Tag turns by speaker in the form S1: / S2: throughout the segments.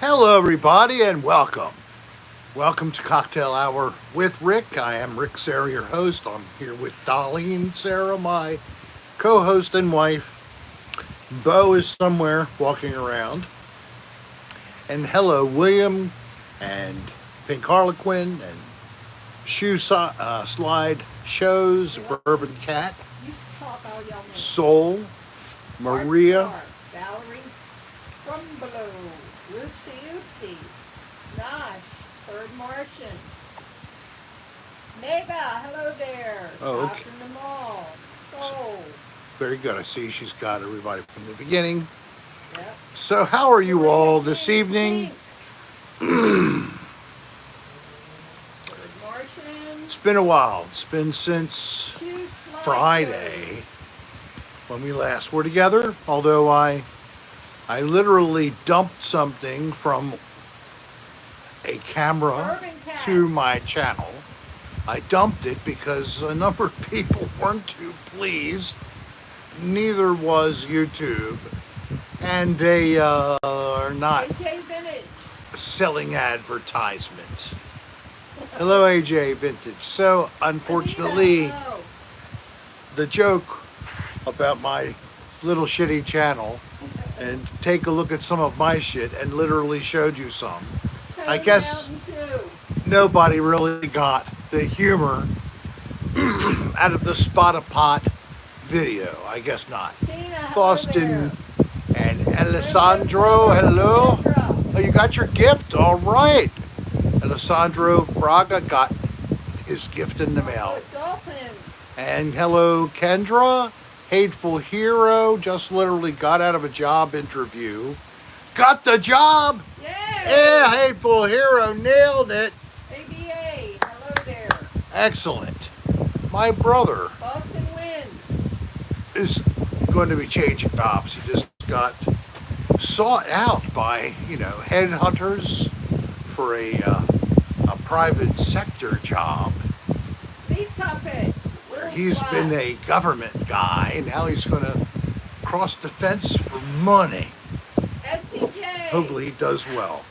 S1: Hello, everybody, and welcome. Welcome to Cocktail Hour with Rick. I am Rick Serra, your host. I'm here with Darlene Serra, my co host and wife. Bo is somewhere walking around. And hello, William and Pink Harlequin and Slide Shows, Bourbon Cat, Soul, Maria.
S2: Valerie from below. Oopsie. Nosh. Bird Martian. Mega. Hello there.
S1: Oh, okay.
S2: Dr. Namal. Soul.
S1: Very good. I see she's got everybody from the beginning.
S2: Yep.
S1: So, how are you all this evening?
S2: Bird Martian.
S1: It's been a while. It's been since
S2: Two
S1: Friday when we last were together. Although I literally dumped something from a camera to my channel. I dumped it because a number of people weren't too pleased. Neither was YouTube. And they are not selling advertisement. Hello, AJ Vintage. So, unfortunately, the joke about my little shitty channel and take a look at some of my shit and literally showed you some. I guess nobody really got the humor out of the Spot a Pot video. I guess not. Boston and Alessandro, hello. Oh, you got your gift? All right. Alessandro Braga got his gift in the mail. And hello, Kendra. Hateful Hero just literally got out of a job interview. Got the job! Yeah, Hateful Hero nailed it.
S2: ABA, hello there.
S1: Excellent. My brother
S2: Boston wins.
S1: is going to be changing jobs. He just got sought out by, headhunters for a private sector job.
S2: Beef puppet.
S1: He's been a government guy. Now he's going to cross the fence for money.
S2: SPJ.
S1: Hopefully he does well.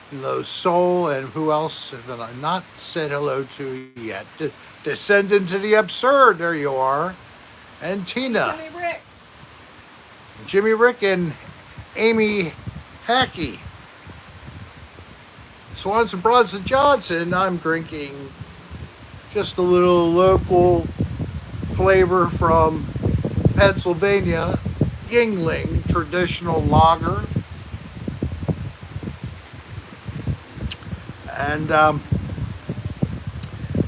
S1: Hello, Soul, and who else have I not said hello to yet? Descendant to the Absurd. There you are. And Tina. Jimmy Rick and Amy Hackey. Swanson Bronson Johnson. I'm drinking just a little local flavor from Pennsylvania, Yingling traditional lager. And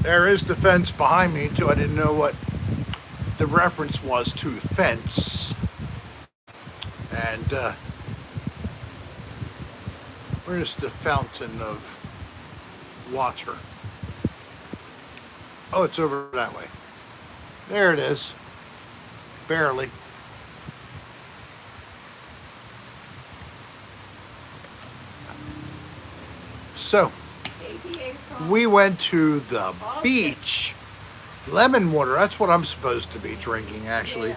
S1: there is the fence behind me too. I didn't know what the reference was to fence. And where's the fountain of water? Oh, it's over that way. There it is. Barely. So, we went to the beach. Lemon water, that's what I'm supposed to be drinking, actually.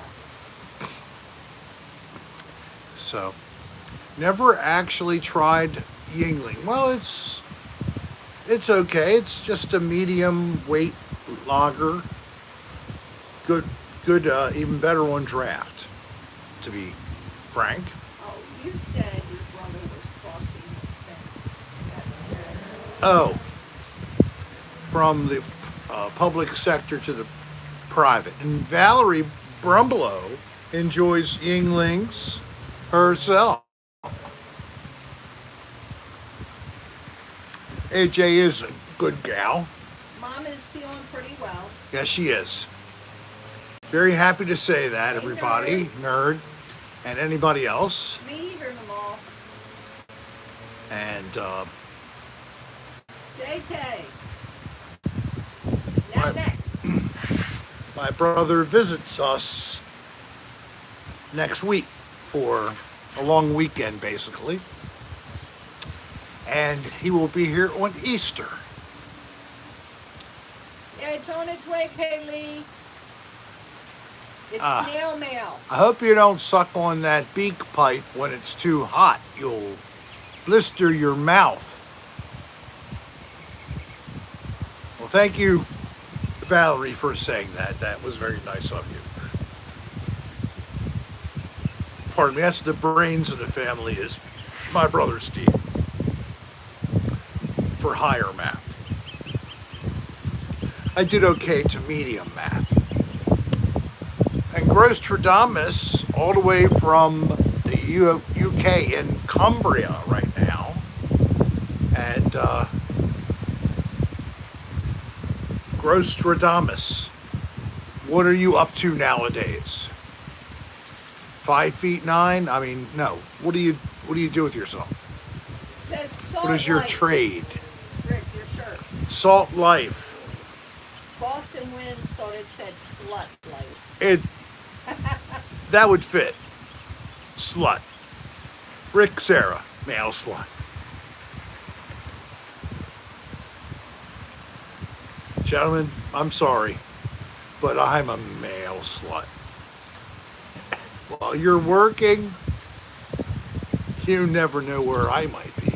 S1: So, never actually tried Yingling. Well, it's okay. It's just a medium weight lager. Good, even better on draft, to be frank.
S2: Oh, you said your brother was crossing the fence.
S1: Oh, from the public sector to the private. And Valerie Brumbelow enjoys Yinglings herself. AJ is a good gal.
S2: Mom is feeling pretty well.
S1: Yes, she is. Very happy to say that, everybody. Nerd. And anybody else.
S2: Me either, Namal.
S1: And,
S2: JK.
S1: My brother visits us next week for a long weekend, basically. And he will be here on Easter.
S2: Yeah, it's on its way, Kaylee. It's snail mail.
S1: I hope you don't suck on that beak pipe when it's too hot. You'll blister your mouth. Well, thank you, Valerie, for saying that. That was very nice of you. Pardon me, that's the brains of the family, is my brother Steve, for higher math. I did okay to medium math. And Grostradamus, all the way from the UK in Cumbria right now, and Grostradamus, what are you up to nowadays? 5'9"? I mean, no. What do you do with yourself?
S2: It says salt
S1: What is your
S2: life.
S1: trade?
S2: Rick, your shirt.
S1: Salt life.
S2: Boston Winds thought it said slut life.
S1: That would fit. Slut. Rick Serra, male slut. Gentlemen, I'm sorry, but I'm a male slut. While you're working, you never know where I might be.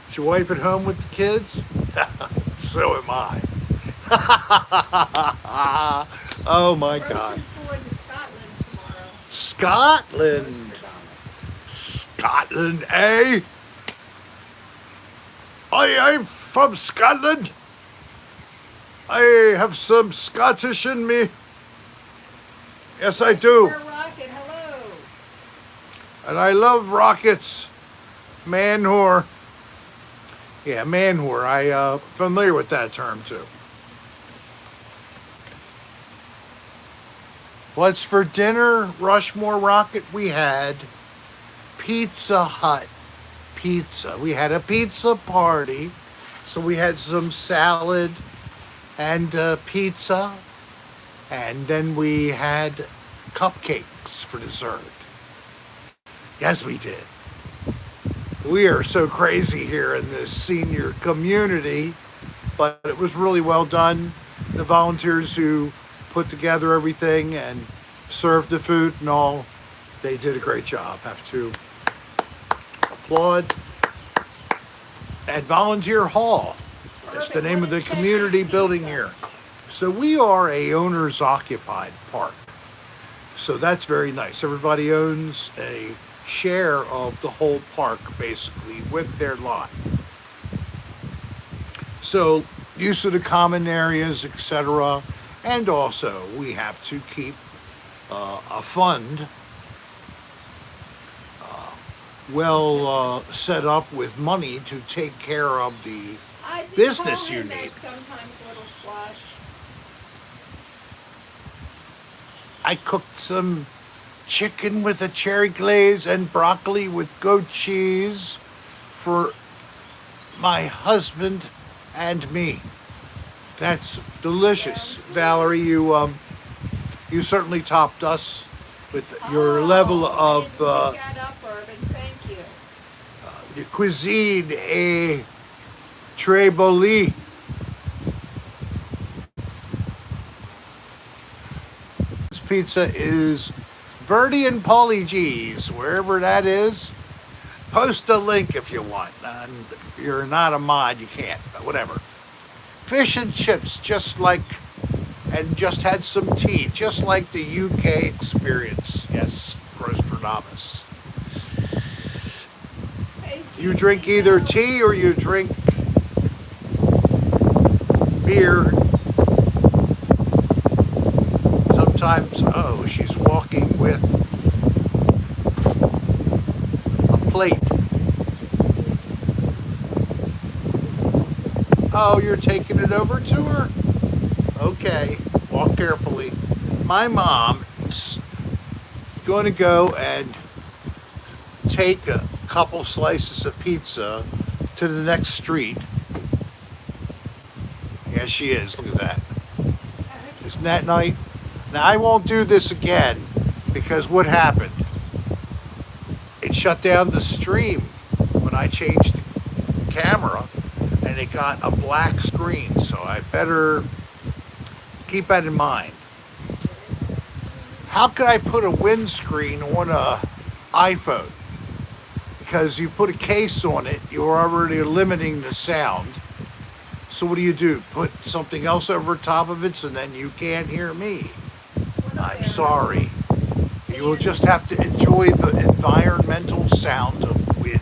S1: Is your wife at home with the kids? So am I. Oh my God.
S2: Rose's going to Scotland tomorrow.
S1: Scotland. Scotland, eh? I'm from Scotland. I have some Scottish in me. Yes, I do.
S2: We're Rocket, hello.
S1: And I love rockets. Man whore. Yeah, man whore. I familiar with that term too. What's for dinner? Rushmore Rocket. We had Pizza Hut pizza. We had a pizza party. So we had some salad and pizza. And then we had cupcakes for dessert. Yes, we did. We are so crazy here in this senior community, but it was really well done. The volunteers who put together everything and served the food and all, they did a great job. Have to applaud. At Volunteer Hall, that's the name of the community building here. So we are a owner's occupied park. So that's very nice. Everybody owns a share of the whole park basically with their lot. So use of the common areas, etc. And also we have to keep a fund set up with money to take care of the business you need.
S2: Sometimes Little Splash.
S1: I cooked some chicken with a cherry glaze and broccoli with goat cheese for my husband and me. That's delicious. Valerie, you certainly topped us with your level of
S2: Thank you.
S1: the cuisine et très boli. This pizza is Verdi and Paulie G's, wherever that is. Post a link if you want. And if you're not a mod, you can't, but whatever. Fish and chips, just had some tea, just like the UK experience. Yes, Grostradamus. You drink either tea or you drink beer. Sometimes, she's walking with a plate. Oh, you're taking it over to her? Okay, walk carefully. My mom's going to go and take a couple slices of pizza to the next street. Yes, she is. Look at that. Isn't that nice? Now, I won't do this again because what happened? It shut down the stream when I changed the camera and it got a black screen. So I better keep that in mind. How could I put a windscreen on a iPhone? because you put a case on it, you're already limiting the sound. So what do? Put something else over top of it so then you can't hear me. I'm sorry. You will just have to enjoy the environmental sound of wind.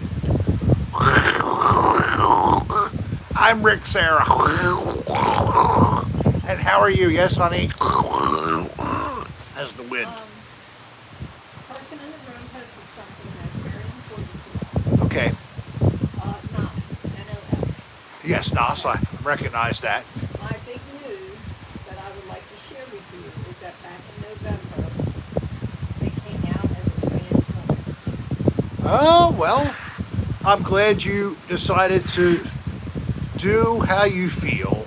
S1: I'm Rick Serra. And how are you? Yes, honey? As the wind.
S2: Person in the room posted something that's very important to us.
S1: Okay.
S2: NOS, N-O-S.
S1: Yes, Nas, I recognize that.
S2: My big news that I would like to share with you is that back in November, they came out as a trans woman.
S1: Oh, well, I'm glad you decided to do how you feel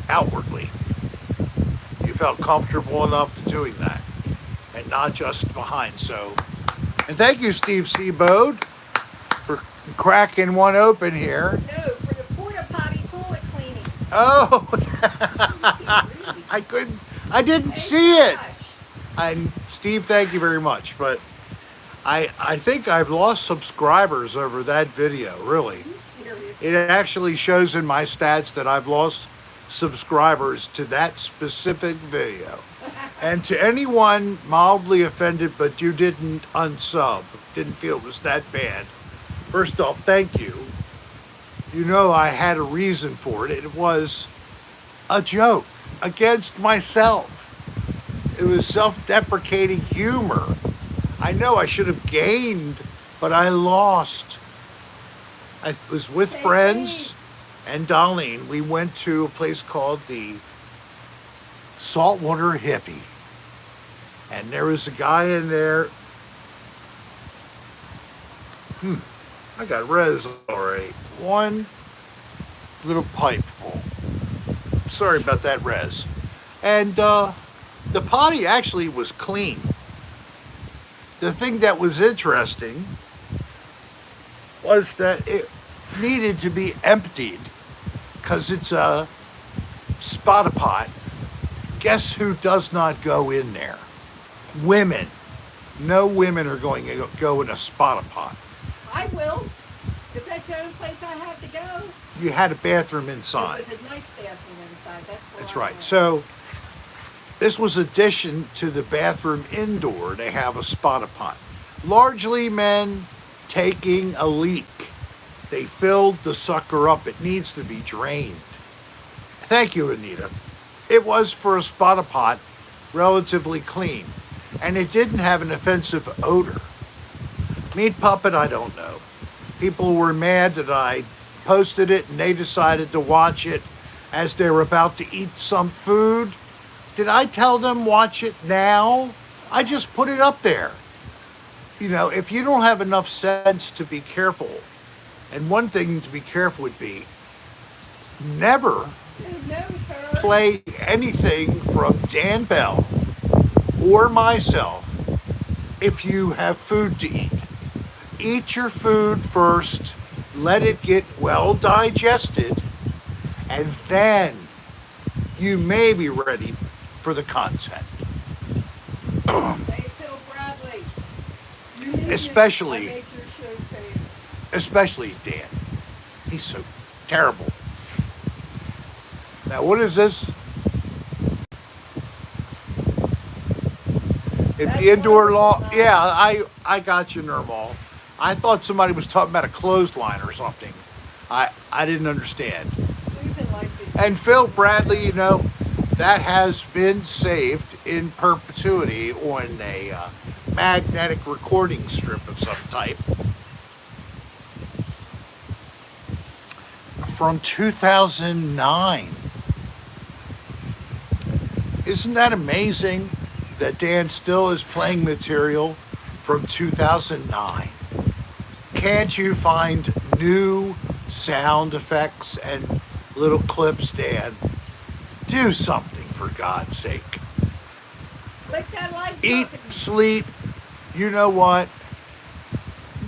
S1: outwardly. You felt comfortable enough to doing that and not just behind. So, and thank you, Steve Seabode, for cracking one open here.
S2: No, for the porta potty toilet cleaning.
S1: Oh,
S2: Really?
S1: I didn't see it. And Steve, thank you very much. But I think I've lost subscribers over that video, really.
S2: Are you serious?
S1: It actually shows in my stats that I've lost subscribers to that specific video. And to anyone mildly offended, but you didn't unsub, didn't feel it was that bad. First off, thank you. You know I had a reason for it. It was a joke against myself. It was self-deprecating humor. I know I should have gained, but I lost. I was with friends and Darlene. We went to a place called the Saltwater Hippie. And there was a guy in there. I got res already. One little pipe full. Sorry about that, res. And the potty actually was clean. The thing that was interesting was that it needed to be emptied because it's a spotta pot. Guess who does not go in there? Women. No women are going to go in a spotta pot.
S2: I will. If that's the only place I have to go.
S1: You had a bathroom inside.
S2: It was a nice bathroom inside.
S1: That's
S2: I
S1: right.
S2: went.
S1: So this was addition to the bathroom indoor. They have a spotta pot. Largely men taking a leak. They filled the sucker up. It needs to be drained. Thank you, Anita. It was for a spotta pot, relatively clean. And it didn't have an offensive odor. Meat puppet, I don't know. People were mad that I posted it and they decided to watch it as they were about to eat some food. Did I tell them watch it now? I just put it up there. You know, if you don't have enough sense to be careful, and one thing to be careful would be never play anything from Dan Bell or myself if you have food to eat. Eat your food first, let it get well digested, and then you may be ready for the content.
S2: Hey, Phil Bradley. You knew
S1: Especially-
S2: this. I made your show famous.
S1: Especially Dan. He's so terrible. Now, what is this? If
S2: That's
S1: the indoor law,
S2: wonderful.
S1: yeah, I got you, Nirmal. I thought somebody was talking about a clothesline or something. I didn't understand.
S2: Susan liked it.
S1: And Phil Bradley, you know, that has been saved in perpetuity on a magnetic recording strip of some type from 2009. Isn't that amazing that Dan still is playing material from 2009? Can't you find new sound effects and little clips, Dan? Do something, for God's sake.
S2: Click that like
S1: Eat,
S2: button.
S1: sleep, you know what?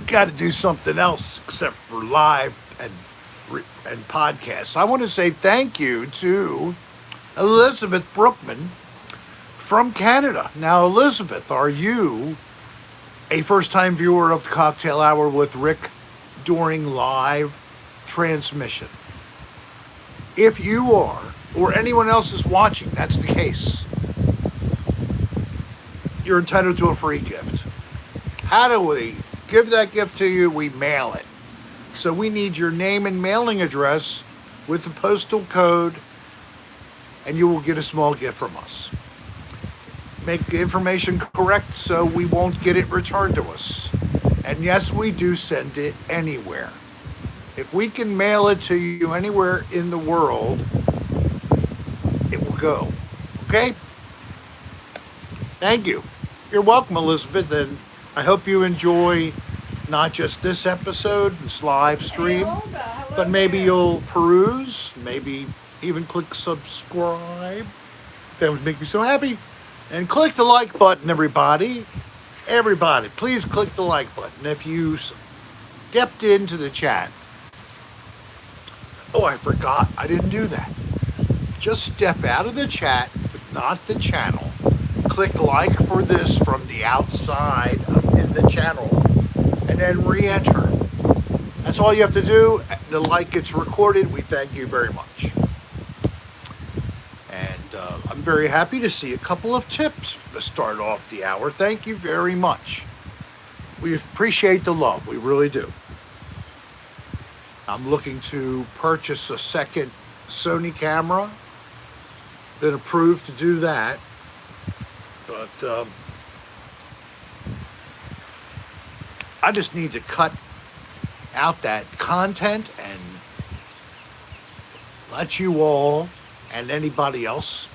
S1: Got to do something else except for live and podcasts. I want to say thank you to Elizabeth Brookman from Canada. Now, Elizabeth, are you a first-time viewer of the Cocktail Hour with Rick during live transmission. If you are, or anyone else is watching, that's the case, you're entitled to a free gift. How do we give that gift to you? We mail it. So we need your name and mailing address with the postal code, and you will get a small gift from us. Make the information correct so we won't get it returned to us. And yes, we do send it anywhere. If we can mail it to you anywhere in the world, it will go. Okay? Thank you. You're welcome, Elizabeth, and I hope you enjoy not just this episode, this live stream, but maybe you'll peruse, maybe even click subscribe. That would make me so happy. And click the like button, everybody. Everybody, please click the like button. If you stepped into the chat, oh, I forgot, I didn't do that. Just step out of the chat, but not the channel. Click like for this from the outside in the channel, and then re-enter. That's all you have to do. The like gets recorded. We thank you very much. And I'm very happy to see a couple of tips to start off the hour. Thank you very much. We appreciate the love. We really do. I'm looking to purchase a second Sony camera. Been approved to do that. But I just need to cut out that content and let you all and anybody else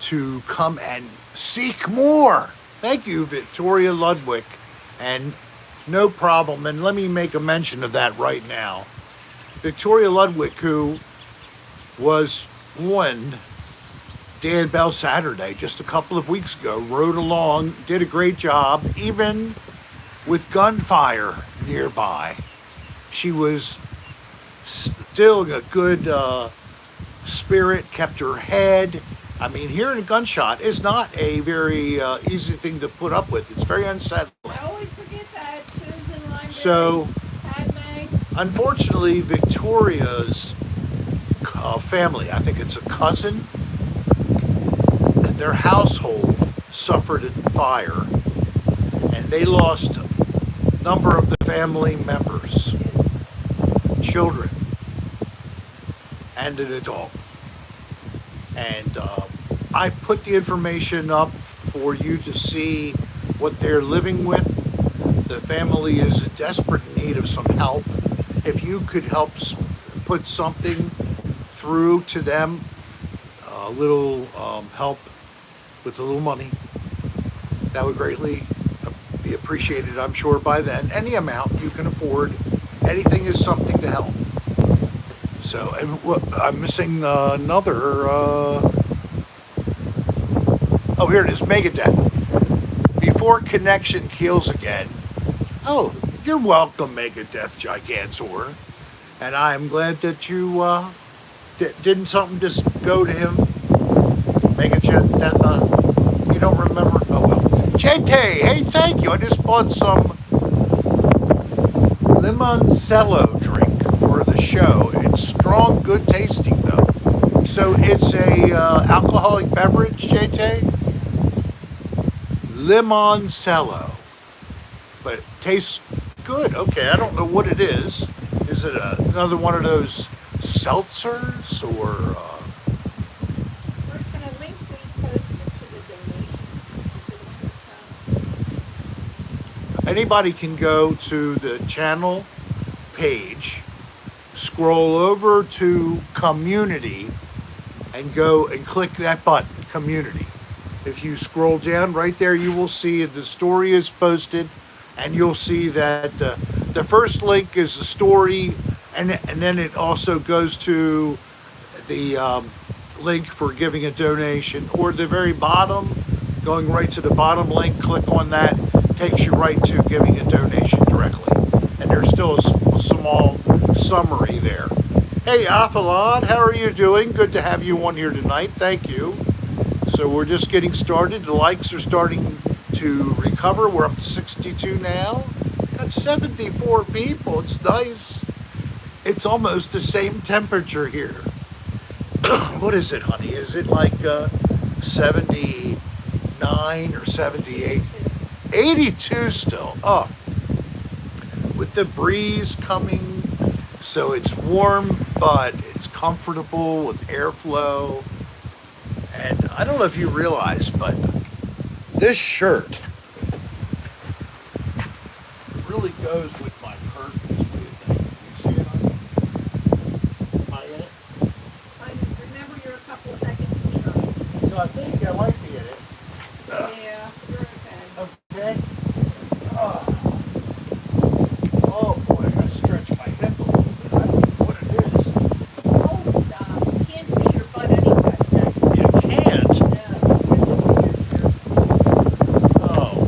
S1: to come and seek more. Thank you, Victoria Ludwig. And no problem. And let me make a mention of that right now. Victoria Ludwig, who was on Dan Bell Saturday just a couple of weeks ago, rode along, did a great job, even with gunfire nearby. She was still a good spirit, kept her head. I mean, hearing a gunshot is not a very easy thing to put up with. It's very unsettling.
S2: I always forget that. Susan Library,
S1: So,
S2: Padme.
S1: unfortunately, Victoria's family, I think it's a cousin, and their household suffered in fire, and they lost a number of the family members, children, and an adult. And I put the information up for you to see what they're living with. The family is in desperate need of some help. If you could help put something through to them, a little help with a little money, that would greatly be appreciated, I'm sure, by then. Any amount you can afford, anything is something to help. So, and I'm missing another, oh, here it is, Megadeth. Before connection kills again. Oh, you're welcome, Megadeth Gigantor. And I'm glad that you didn't something just go to him. Megadeth, you don't remember? Oh, well. JT, hey, thank you. I just bought some limoncello drink for the show. It's strong, good tasting though. So it's a alcoholic beverage, JT? Limoncello. But it tastes good. Okay, I don't know what it is. Is it another one of those seltzers or...
S2: We're going to link the poster to the donation.
S1: Anybody can go to the channel page, scroll over to community, and go and click that button, community. If you scroll down right there, you will see the story is posted, and you'll see that the first link is the story, and then it also goes to the link for giving a donation, or the very bottom, going right to the bottom link, click on that, takes you right to giving a donation directly. And there's still a small summary there. Hey, Athalon, how are you doing? Good to have you on here tonight. Thank you. So we're just getting started. The likes are starting to recover. We're up to 62 now. Got 74 people. It's nice. It's almost the same temperature here. What is it, honey? Is it like 79 or 78? 82 still. Oh, with the breeze coming, so it's warm, but it's comfortable with airflow. And I don't know if you realize, but this shirt really goes with my curtains. What do you think? You see it, honey? Am I in it?
S2: Remember, you're a couple seconds behind.
S1: So I think I might be in it.
S2: Yeah, you're okay.
S1: Okay. Oh, oh boy, I gotta stretch my hip a little bit. I don't know what it is.
S2: Oh, stop. You can't see your butt anyway.
S1: You can't.
S2: No, you're just here.
S1: Oh.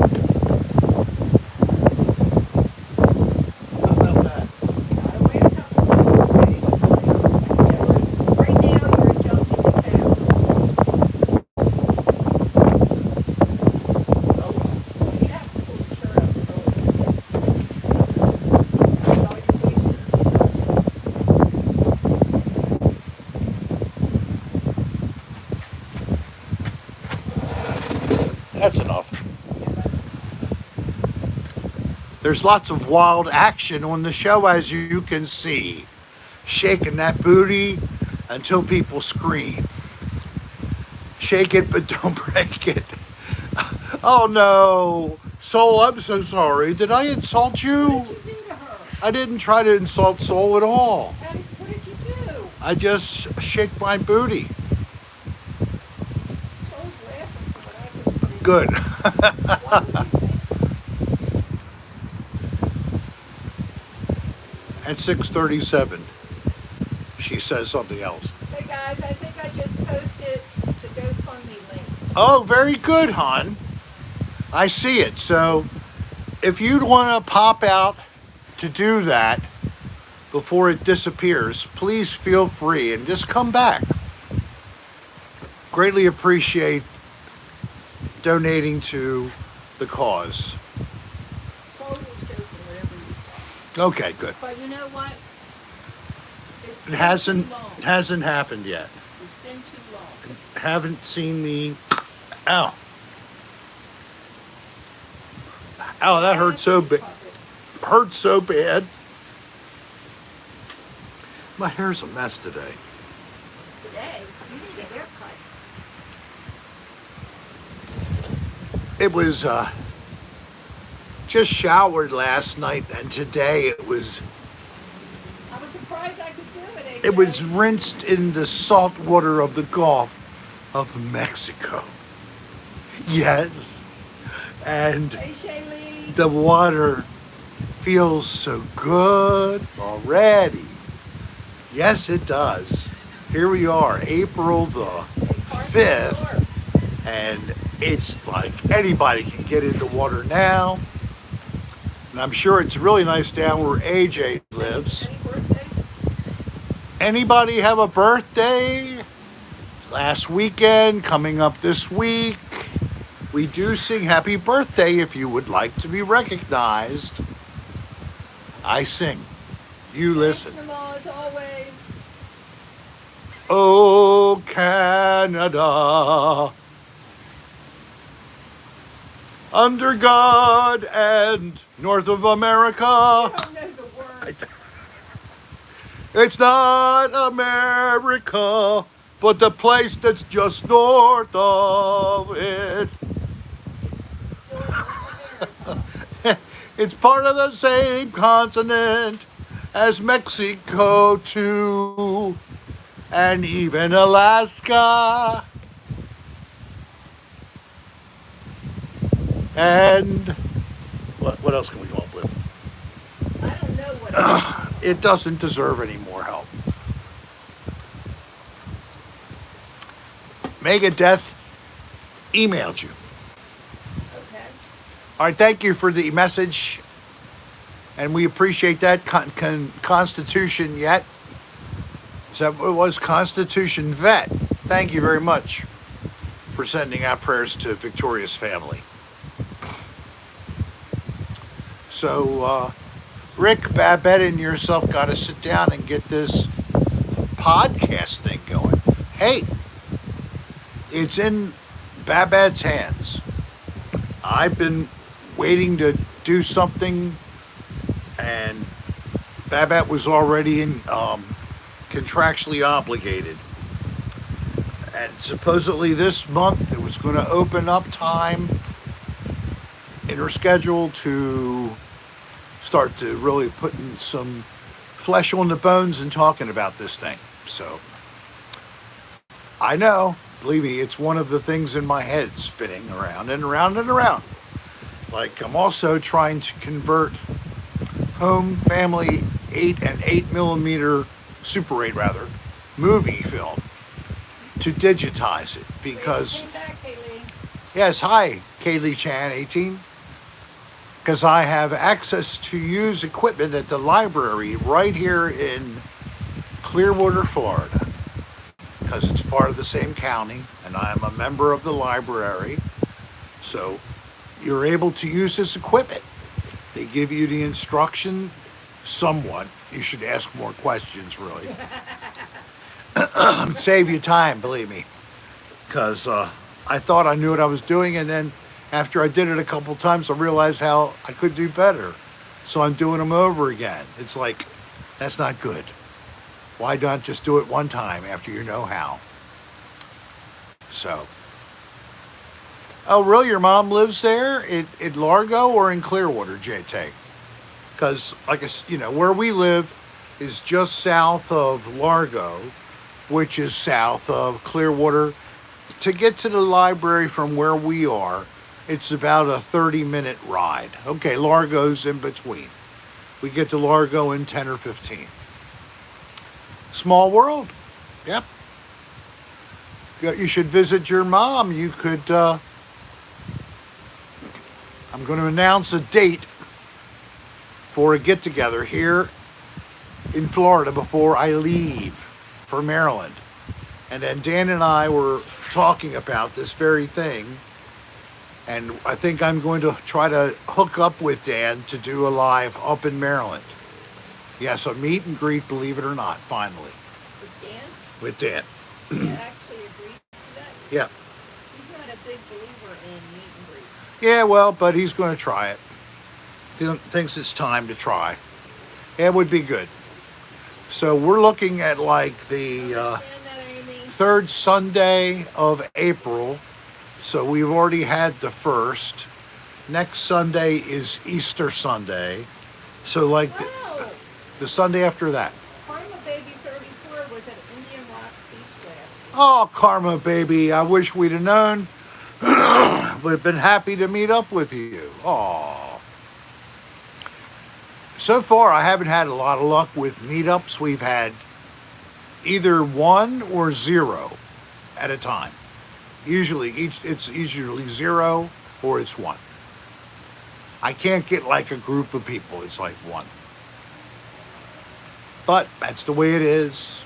S1: How about that?
S2: Gotta wait a couple seconds. Right now, you're adjusting the camera.
S1: Oh,
S2: You have to pull your shirt up to really see it. That's all you see is your
S1: that's enough.
S2: Yeah, that's
S1: There's lots of wild action on the show, as you can see. Shaking that booty until people scream. Shake it, but don't break it. Oh no. Soul, I'm so sorry. Did I insult you?
S2: What did you do to her?
S1: I didn't try to insult Soul at all.
S2: What did you do?
S1: I just shake my booty.
S2: Soul's laughing from what I can see.
S1: Good.
S2: Why would you think?
S1: At 6:37, she says something else.
S2: Hey guys, I think I just posted the GoFundMe link.
S1: Oh, very good, hon. I see it. So if you'd want to pop out to do that before it disappears, please feel free and just come back. Greatly appreciate donating to the cause.
S2: Soul was joking, whatever you saw.
S1: Okay, good.
S2: But you know what? It's
S1: It
S2: been
S1: hasn't
S2: too long.
S1: hasn't happened yet.
S2: It's been too long.
S1: Haven't seen me. Ow. Ow, that hurt so bad. Hurt so bad. My hair's a mess today.
S2: Today, you need a haircut.
S1: It was just showered last night, and today it was
S2: I was surprised I could do it. AJ.
S1: it was rinsed in the salt water of the Gulf of Mexico. Yes, and
S2: Hey, Shaylee.
S1: the water feels so good already. Yes, it does. Here we are, April the
S2: Hey, park
S1: 5th.
S2: the door.
S1: And it's like anybody can get in the water now. And I'm sure it's really nice down where AJ lives.
S2: Any birthdays?
S1: Anybody have a birthday? Last weekend, coming up this week. We do sing happy birthday if you would like to be recognized. I sing. You listen.
S2: Thanks, Mama, as always.
S1: Oh, Canada. Under God and north of America.
S2: I don't know the words.
S1: It's not America, but the place that's just north of it.
S2: It's still North America.
S1: It's part of the same continent as Mexico too, and even Alaska. And what else can we come up with?
S2: I don't know what it is.
S1: It doesn't deserve any more help. Megadeth emailed you.
S2: Okay.
S1: All right, thank you for the message, and we appreciate that. Constitution yet? Is that what it was? Constitution vet. Thank you very much for sending out prayers to Victoria's family. So, Rick, Babette, and yourself got to sit down and get this podcast thing going. Hey, it's in Babette's hands. I've been waiting to do something, and Babette was already contractually obligated. And supposedly this month it was going to open up time in her schedule to start to really putting some flesh on the bones and talking about this thing. So I know, believe me, it's one of the things in my head spinning around and around and around. Like, I'm also trying to convert home family 8 Super 8 rather, movie film to digitize it because, yes, hi, Kaylee Chan 18, because I have access to use equipment at the library right here in Clearwater, Florida, because it's part of the same county and I am a member of the library. So you're able to use this equipment. They give you the instruction somewhat. You should ask more questions, really. Save you time, believe me. Because I thought I knew what I was doing, and then after I did it a couple times, I realized how I could do better. So I'm doing them over again. It's like, that's not good. Why not just do it one time after you know how? So. Oh, really? Your mom lives there in Largo or in Clearwater, JT? Because, like I said, you know, where we live is just south of Largo, which is south of Clearwater. To get to the library from where we are, it's about a 30-minute ride. Okay, Largo's in between. We get to Largo in 10 or 15. Small world. Yep. You should visit your mom. You could, I'm going to announce a date for a get-together here in Florida before I leave for Maryland. And then Dan and I were talking about this very thing, and I think I'm going to try to hook up with Dan to do a live up in Maryland. Yes, a meet and greet, believe it or not, finally.
S2: With Dan?
S1: With Dan.
S2: You actually agreed to that?
S1: Yeah.
S2: He's not a big believer in meet and greet.
S1: Yeah, well, but he's going to try it. He thinks it's time to try. It would be good. So we're looking at like the third Sunday of April. So we've already had the first. Next Sunday is Easter Sunday. So like the Sunday after that.
S2: Karma Baby 34 was at Indian Rock Beach last week.
S1: Oh, Karma Baby, I wish we'd have known. Would have been happy to meet up with you. Aw. So far, I haven't had a lot of luck with meetups. We've had either 1 or 0 at a time. Usually, it's usually 0 or it's 1. I can't get like a group of people. It's like 1. But that's the way it is.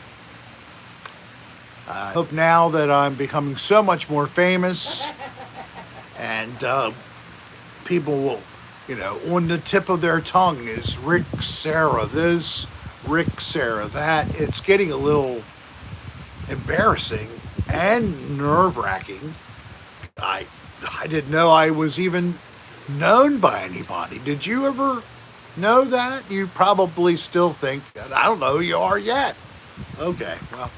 S1: I hope now that I'm becoming so much more famous and people will, you know, on the tip of their tongue is Rick Serra this, Rick Serra that. It's getting a little embarrassing and nerve-wracking. I didn't know I was even known by anybody. Did you ever know that? You probably still think that I don't know who you are yet. Okay, well,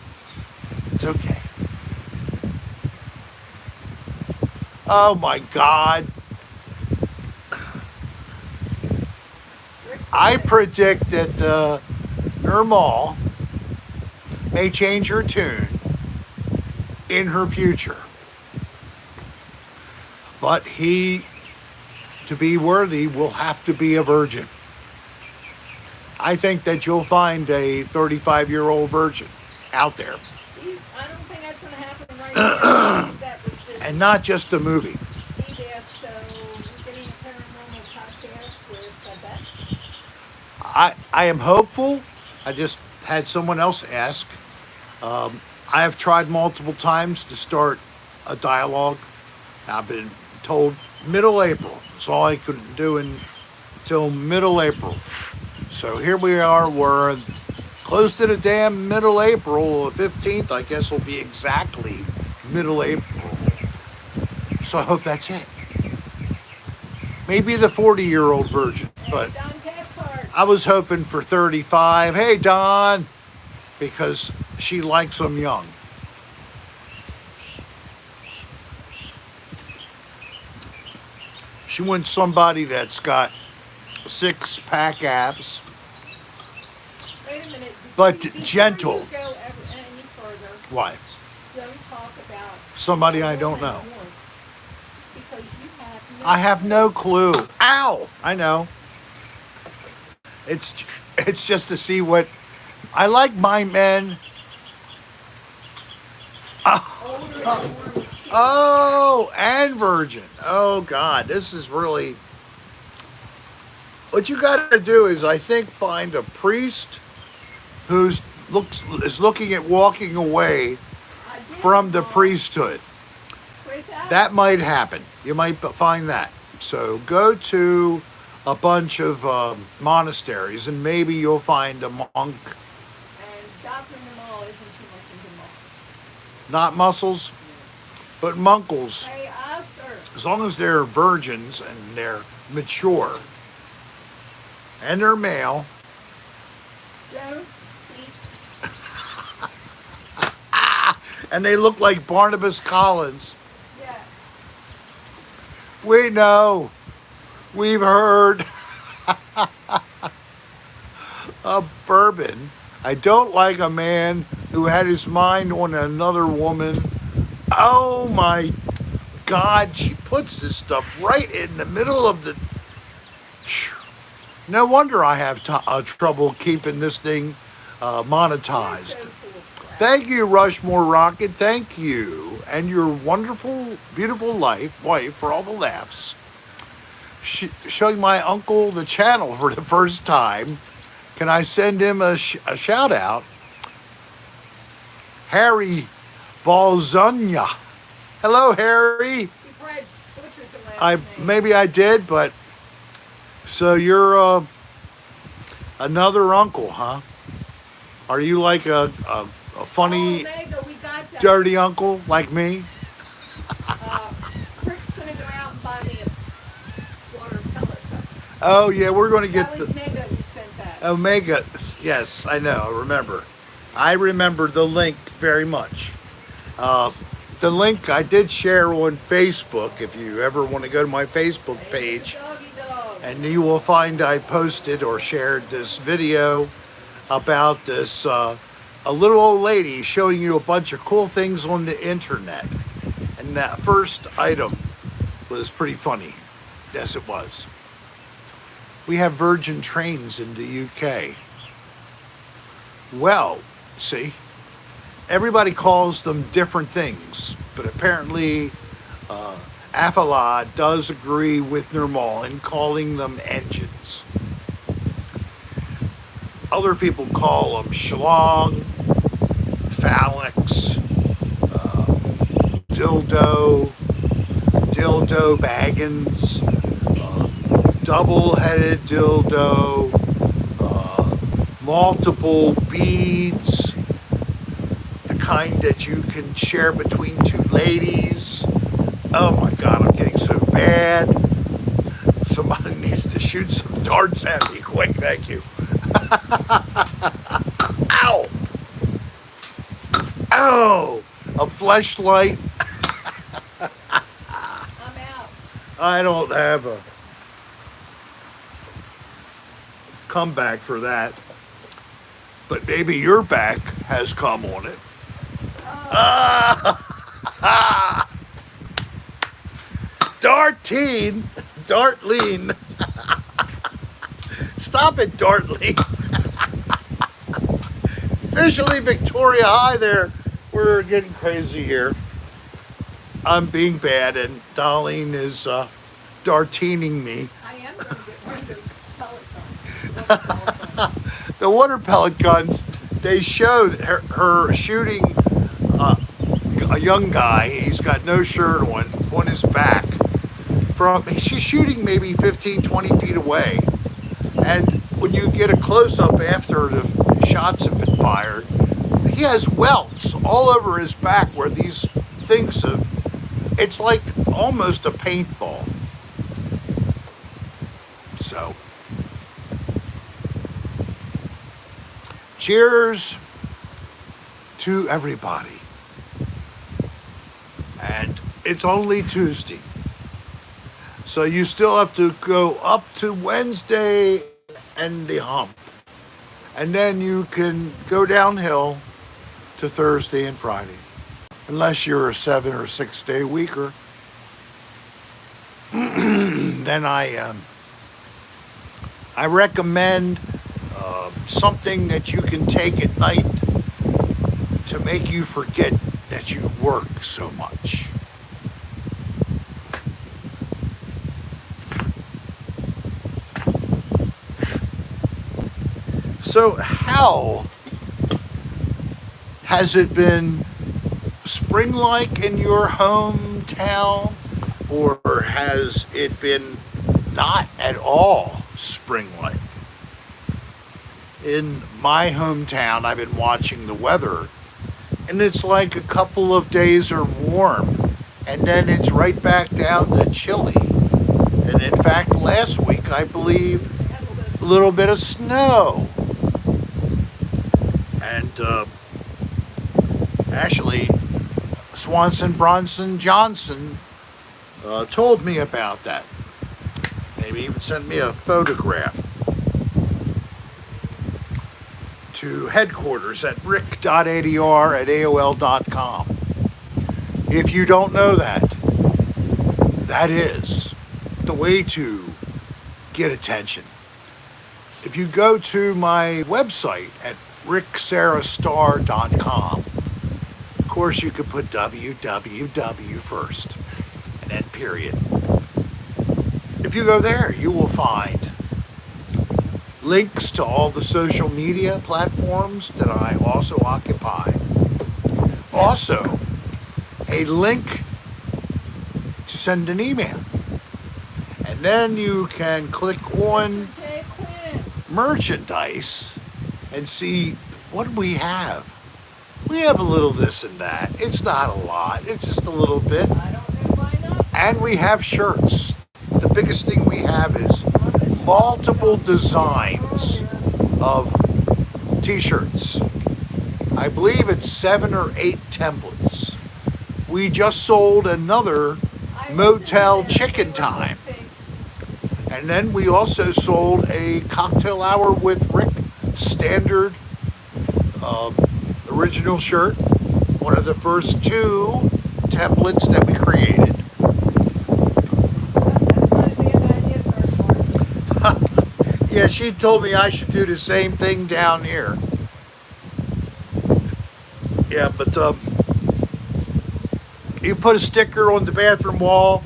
S1: it's okay. Oh my God. I predict that Normal may change her tune in her future. But he, to be worthy, will have to be a virgin. I think that you'll find a 35-year-old virgin out there.
S2: I don't think that's going to happen right now.
S1: And not just a movie.
S2: Steve asked, so we're getting a paranormal podcast with Babette?
S1: I am hopeful. I just had someone else ask. I have tried multiple times to start a dialogue. I've been told middle April. That's all I could do till middle April. So here we are. We're close to the damn middle April. The 15th, I guess, will be exactly middle April. So I hope that's it. Maybe the 40-year-old virgin, but I was hoping for 35. Hey, Don, because she likes them young. She wants somebody that's got six-pack abs,
S2: Wait a minute.
S1: but
S2: Before
S1: gentle.
S2: you go any further,
S1: Why?
S2: don't talk about
S1: Somebody I don't know.
S2: because you have
S1: I have no clue. Ow! I know. It's just to see what I like. My men.
S2: older and more mature.
S1: Oh, and virgin. Oh God, this is really. What you got to do is, I think, find a priest who's is looking at walking away
S2: I did
S1: from the
S2: call
S1: priesthood.
S2: Chris out.
S1: That might happen. You might find that. So go to a bunch of monasteries, and maybe you'll find a monk.
S2: And Dr. Namal isn't too much into muscles.
S1: Not muscles, but munkles.
S2: Hey, Oscar.
S1: As long as they're virgins and they're mature and they're male.
S2: Don't speak.
S1: And they look like Barnabas Collins.
S2: Yeah.
S1: We know. We've heard. A bourbon. I don't like a man who had his mind on another woman. Oh my God, she puts this stuff right in the middle of the... No wonder I have trouble keeping this thing monetized.
S2: You're so full of crap.
S1: Thank you, Rushmore Rocket. Thank you. And your wonderful, beautiful wife for all the laughs. Showing my uncle the channel for the first time. Can I send him a shout out? Harry Balzunya. Hello, Harry.
S2: You probably butchered the last name.
S1: Maybe I did, but so you're another uncle, huh? Are you like a funny,
S2: Omega, we got that.
S1: dirty uncle like me?
S2: Rick's gonna go out and buy me a water pellet gun.
S1: Oh yeah, we're going to get
S2: That was
S1: the
S2: Mega who sent that.
S1: Omega. Yes, I know. Remember, I remember the link very much. The link I did share on Facebook. If you ever want to go to my Facebook page,
S2: Doggy dog.
S1: and you will find I posted or shared this video about this a little old lady showing you a bunch of cool things on the internet. And that first item was pretty funny. Yes, it was. We have Virgin trains in the UK. Well, see, everybody calls them different things, but apparently Afalad does agree with Nirmal in calling them engines. Other people call them shlong, phalanx, dildo baggins, double-headed dildo, multiple beads, the kind that you can share between two ladies. Oh my God, I'm getting so bad. Somebody needs to shoot some darts at me quick, thank you. Ow! Ow! A fleshlight.
S2: I'm out.
S1: I don't have a comeback for that. But maybe your back has come on it. Dartleen. Stop it, Dartleen. Officially Victoria, hi there. We're getting crazy here. I'm being bad, and Darlene is dartining me.
S2: I am going to get one of those pellet guns.
S1: The water pellet guns, they showed her shooting a young guy. He's got no shirt on his back. She's shooting maybe 15, 20 feet away. And when you get a close-up after the shots have been fired, he has welts all over his back where these things have, it's like almost a paintball. So, cheers to everybody. And it's only Tuesday. So you still have to go up to Wednesday and the hump. And then you can go downhill to Thursday and Friday. Unless you're a 7 or 6 day weeker. Then I recommend something that you can take at night to make you forget that you work so much. So how has it been spring-like in your hometown, or has it been not at all spring-like? In my hometown, I've been watching the weather, and it's like a couple of days are warm, and then it's right back down to chilly. And in fact, last week, I believe, a little bit of snow. And actually, Swanson Bronson Johnson told me about that. Maybe even sent me a photograph to headquarters at rick.adr@aol.com. If you don't know that, that is the way to get attention. If you go to my website at ricksarahstar.com, of course you could put www first and then period. If you go there, you will find links to all the social media platforms that I also occupy. Also, a link to send an email. And then you can click on merchandise and see what we have. We have a little this and that. It's not a lot. It's just a little bit.
S2: I don't know why not.
S1: And we have shirts. The biggest thing we have is multiple designs of t-shirts. I believe it's 7 or 8 templates. We just sold another Motel Chicken Time. And then we also sold a Cocktail Hour with Rick standard original shirt. One of the first 2 templates that we created. Yeah, she told me I should do the same thing down here. Yeah, but you put a sticker on the bathroom wall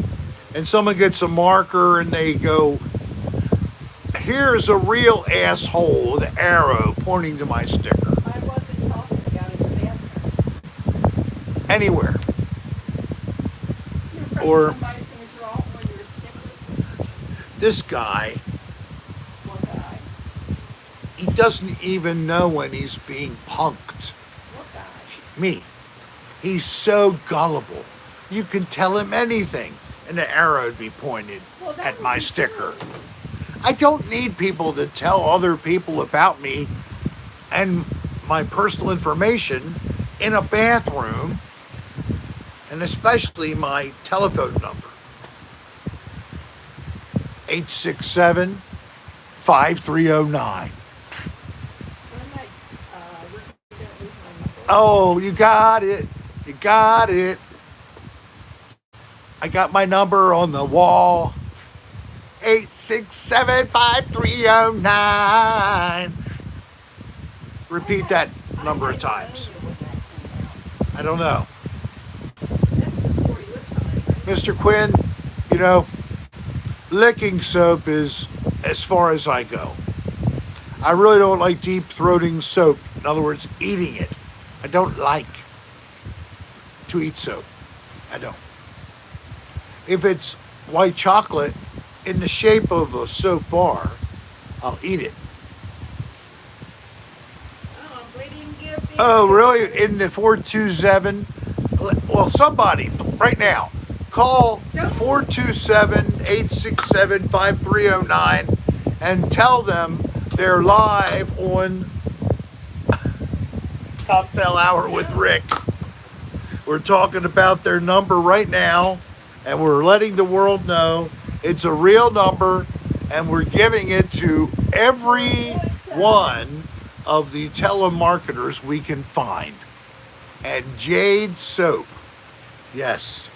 S1: and someone gets a marker and they go, here's a real asshole with an arrow pointing to my sticker.
S2: I wasn't talking about in the bathroom.
S1: Anywhere.
S2: Or somebody's going to draw on your sticker.
S1: This guy,
S2: One guy.
S1: he doesn't even know when he's being punked.
S2: What guy?
S1: Me. He's so gullible. You can tell him anything and the arrow would be pointed at my sticker. I don't need people to tell other people about me and my personal information in a bathroom, and especially my telephone number. 867-5309. Oh, you got it. You got it. I got my number on the wall. 867-5309. Repeat that number of times. I don't know. Mr. Quinn, you know, licking soap is as far as I go. I really don't like deep throating soap. In other words, eating it. I don't like to eat soap. I don't. If it's white chocolate in the shape of a soap bar, I'll eat it.
S2: Oh, I'm waiting to give the.
S1: Oh, really? In the 427? Well, somebody, right now, call 427-867-5309 and tell them they're live on Cocktail Hour with Rick. We're talking about their number right now, and we're letting the world know it's a real number, and we're giving it to every one of the telemarketers we can find. And Jade Soap. Yes.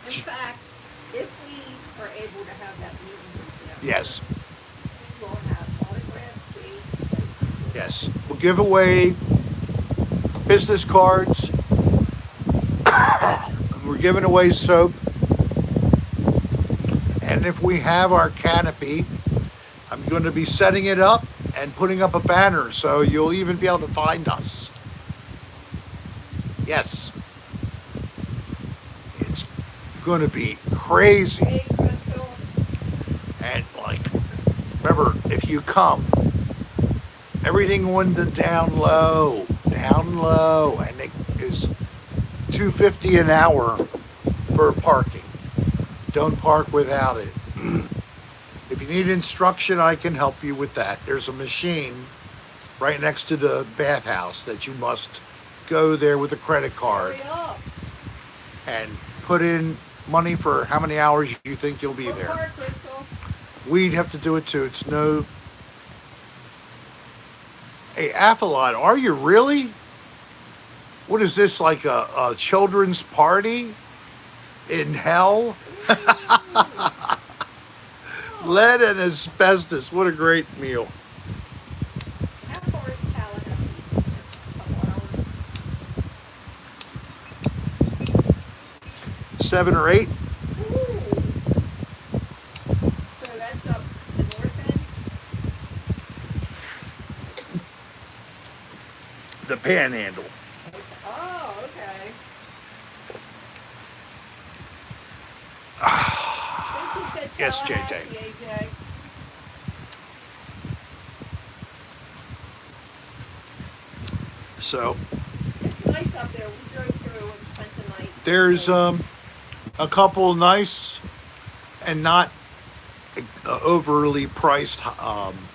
S2: In fact, if we are able to have that meeting with them,
S1: Yes.
S2: we will have autographed Jade Soap.
S1: Yes. We'll give away business cards. We're giving away soap. And if we have our canopy, I'm going to be setting it up and putting up a banner so you'll even be able to find us. Yes. It's going to be crazy.
S2: Hey, Crystal.
S1: And like, remember, if you come, everything on the down low, and it is $2.50 an hour for parking. Don't park without it. If you need instruction, I can help you with that. There's a machine right next to the bathhouse that you must go there with a credit card
S2: Hurry up.
S1: and put in money for how many hours you think you'll be
S2: Go
S1: there.
S2: park, Crystal.
S1: We'd have to do it too. It's no. Hey, Athalon, are you really? What is this, like a children's party in hell? Lead and asbestos. What a great meal.
S2: How far is Tallahassee? A couple hours.
S1: 7 or 8.
S2: Ooh. So that's up the north end?
S1: The Panhandle.
S2: Oh, okay. Since you said
S1: Yes,
S2: Tallahassee,
S1: JJ.
S2: AJ.
S1: So
S2: It's nice up there. We drove through and spent the night.
S1: there's a couple nice and not overly priced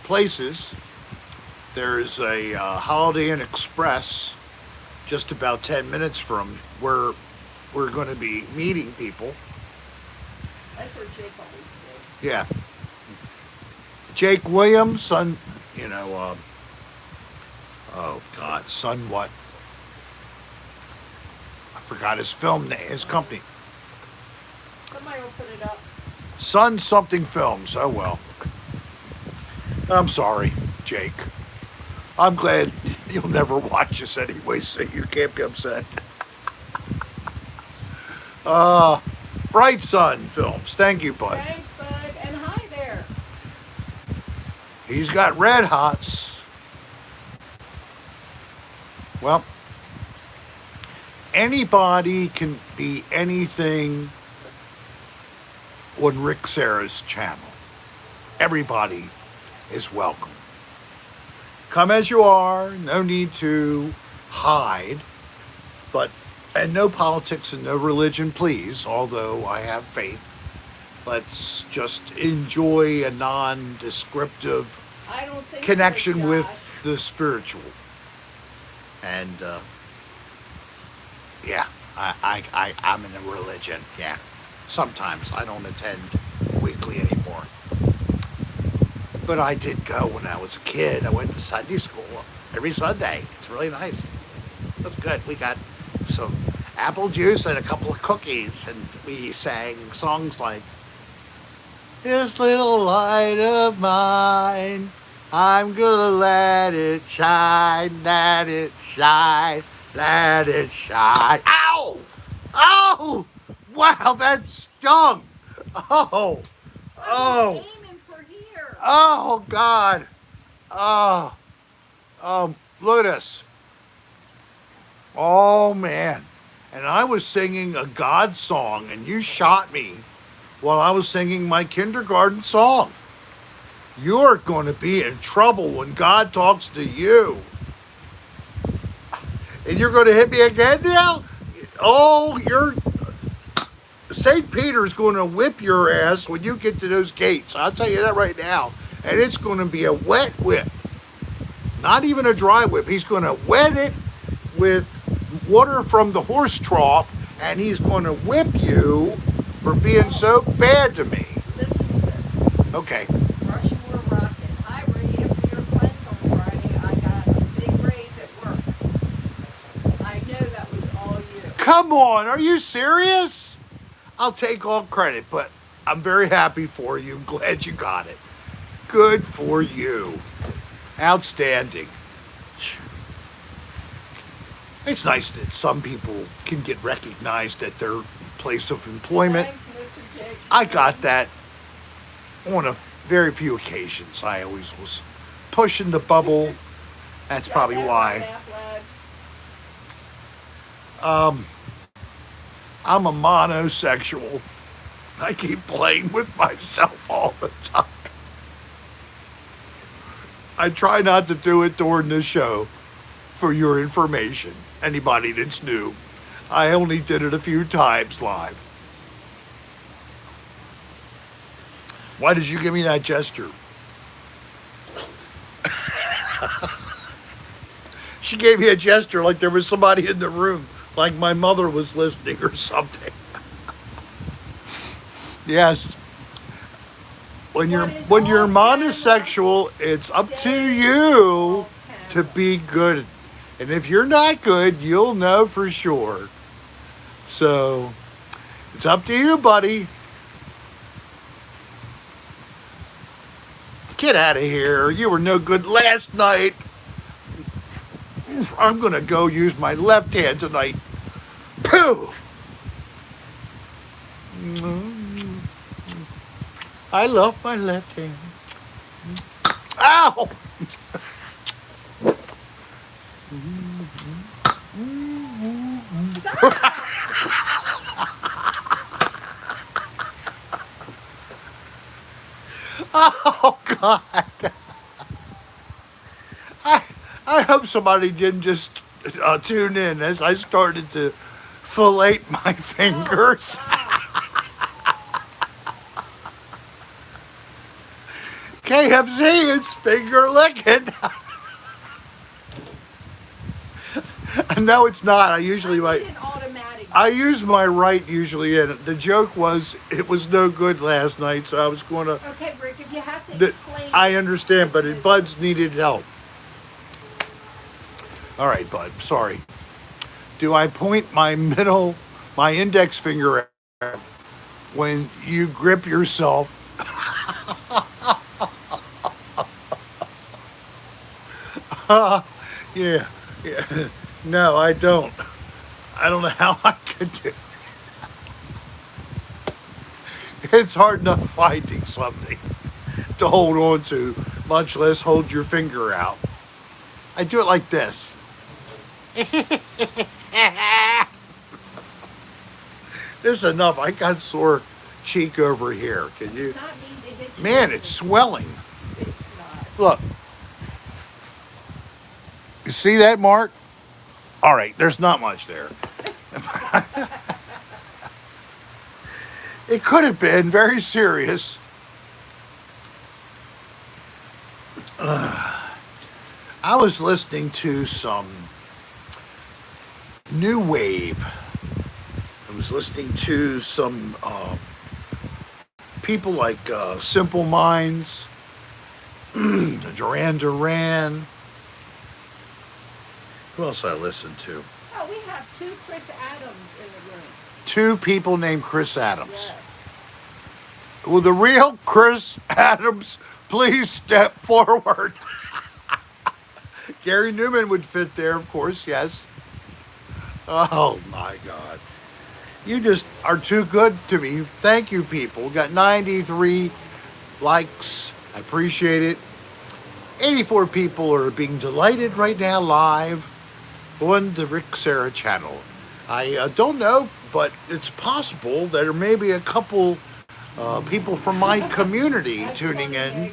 S1: places. There's a Holiday Inn Express just about 10 minutes from where we're going to be meeting people.
S2: That's where Jake always stayed.
S1: Yeah. Jake Williams, son, oh God, son what? I forgot his film name, his company.
S2: Somebody will put it up.
S1: Sun something films, oh well. I'm sorry, Jake. I'm glad you'll never watch this anyway, so you can't be upset. Bright Sun Films, thank you, bud.
S2: Thanks, bud. And hi there.
S1: He's got red hots. Well, anybody can be anything on Rick Serra's channel. Everybody is welcome. Come as you are, no need to hide, and no politics and no religion, please, although I have faith. Let's just enjoy a non-descriptive
S2: I don't think
S1: connection
S2: so,
S1: with
S2: Josh.
S1: the spiritual. And yeah, I'm in a religion. Yeah, sometimes I don't attend weekly anymore, but I did go when I was a kid. I went to Sunday school every Sunday. It's really nice. That's good. We got some apple juice and a couple of cookies, and we sang songs like "This little light of mine, I'm gonna let it shine, let it shine, let it shine." Ow! Oh! Wow, that stung! Oh!
S2: I was
S1: Oh!
S2: aiming for here.
S1: Oh, God! Look at this. Oh, man. And I was singing a God song, and you shot me while I was singing my kindergarten song. You're going to be in trouble when God talks to you. And you're going to hit me again now? Oh, St. Peter's going to whip your ass when you get to those gates. I'll tell you that right now. And it's going to be a wet whip. Not even a dry whip. He's going to wet it with water from the horse trough, and he's going to whip you for being so bad to me.
S2: Listen to this.
S1: Okay.
S2: Rushmore rocking. Hi, Ray. After your cleanse on Friday, I got a big raise at work. I know that was all you.
S1: Come on. Are you serious? I'll take all credit, but I'm very happy for you. I'm glad you got it. Good for you. Outstanding. It's nice that some people can get recognized at their place of employment.
S2: Thanks, Mr. Jake.
S1: I got that on a very few occasions. I always was pushing the bubble. That's probably
S2: Got that
S1: why.
S2: right, lad?
S1: I'm a monosexual. I keep playing with myself all the time. I try not to do it during the show for your information. Anybody that's new. I only did it a few times live. Why did you give me that gesture? She gave me a gesture like there was somebody in the room, like my mother was listening or something. Yes. When you're monosexual, it's up to you to be good. And if you're not good, you'll know for sure. So, it's up to you, buddy. Get out of here. You were no good last night. I'm going to go use my left hand tonight. Pooh! I love my left hand. Ow! Oh, God. I hope somebody didn't just tune in as I started to fillet my fingers. KFC is finger licking. No, it's not. I usually I use my right usually, and the joke was it was no good last night, so I was going to.
S2: Okay, Rick, if you have to explain.
S1: I understand, but Bud's needed help. All right, Bud. Sorry. Do I point my index finger at when you grip yourself? Yeah. No, I don't. I don't know how I could do it. It's hard enough finding something to hold on to, much less hold your finger out. I do it like this. This is enough. I got sore cheek over here. Can you? Man, it's swelling. Look. You see that, Mark? All right, there's not much there. It could have been very serious. I was listening to some new wave. I was listening to some people like Simple Minds, Duran Duran. Who else I listened to?
S2: Oh, we have two Chris Adams in the room.
S1: Two people named Chris Adams.
S2: Yes.
S1: Will the real Chris Adams please step forward? Gary Newman would fit there, of course, yes. Oh, my God. You just are too good to me. Thank you, people. Got 93 likes. I appreciate it. 84 people are being delighted right now live on the Rick Serra channel. I don't know, but it's possible that there may be a couple people from my community tuning in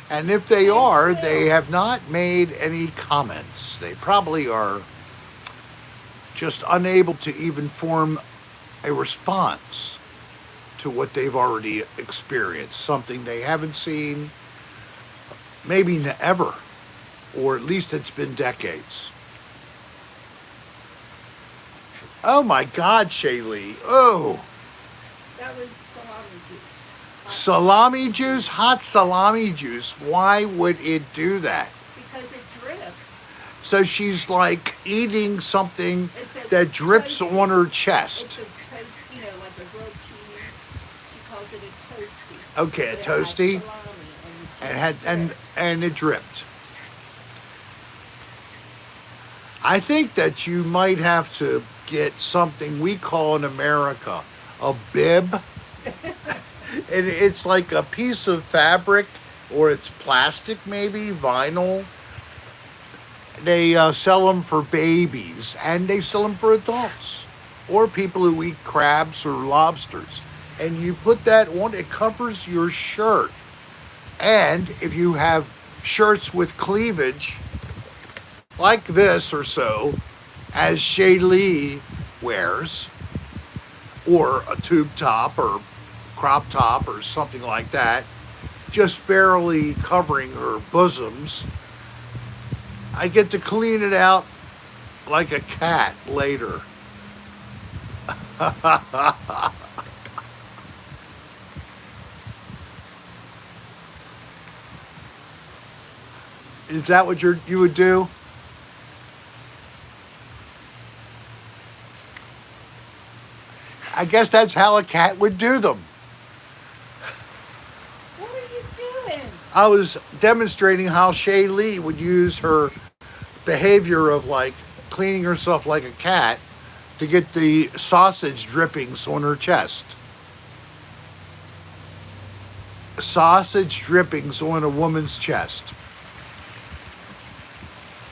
S1: And if they are, they have not made any comments. They probably are just unable to even form a response to what they've already experienced, something they haven't seen maybe ever, or at least it's been decades. Oh my God, Shaylee. Oh.
S2: That was salami juice.
S1: Salami juice? Hot salami juice. Why would it do that?
S2: Because it drips.
S1: So she's like eating something that drips
S2: toasty.
S1: on her chest.
S2: It's a toast, like a grilled cheese. She calls it a toasty.
S1: Okay, a toasty. And it dripped. I think that you might have to get something we call in America a bib. And it's like a piece of fabric, or it's plastic maybe, vinyl. They sell them for babies, and they sell them for adults or people who eat crabs or lobsters. And you put that on, it covers your shirt. And if you have shirts with cleavage, like this or so, as Shaylee wears, or a tube top or crop top or something like that, just barely covering her bosoms, I get to clean it out like a cat later. Is that what you would do? I guess that's how a cat would do them.
S2: What are you doing?
S1: I was demonstrating how Shaylee would use her behavior of like cleaning herself like a cat to get the sausage drippings on her chest. Sausage drippings on a woman's chest.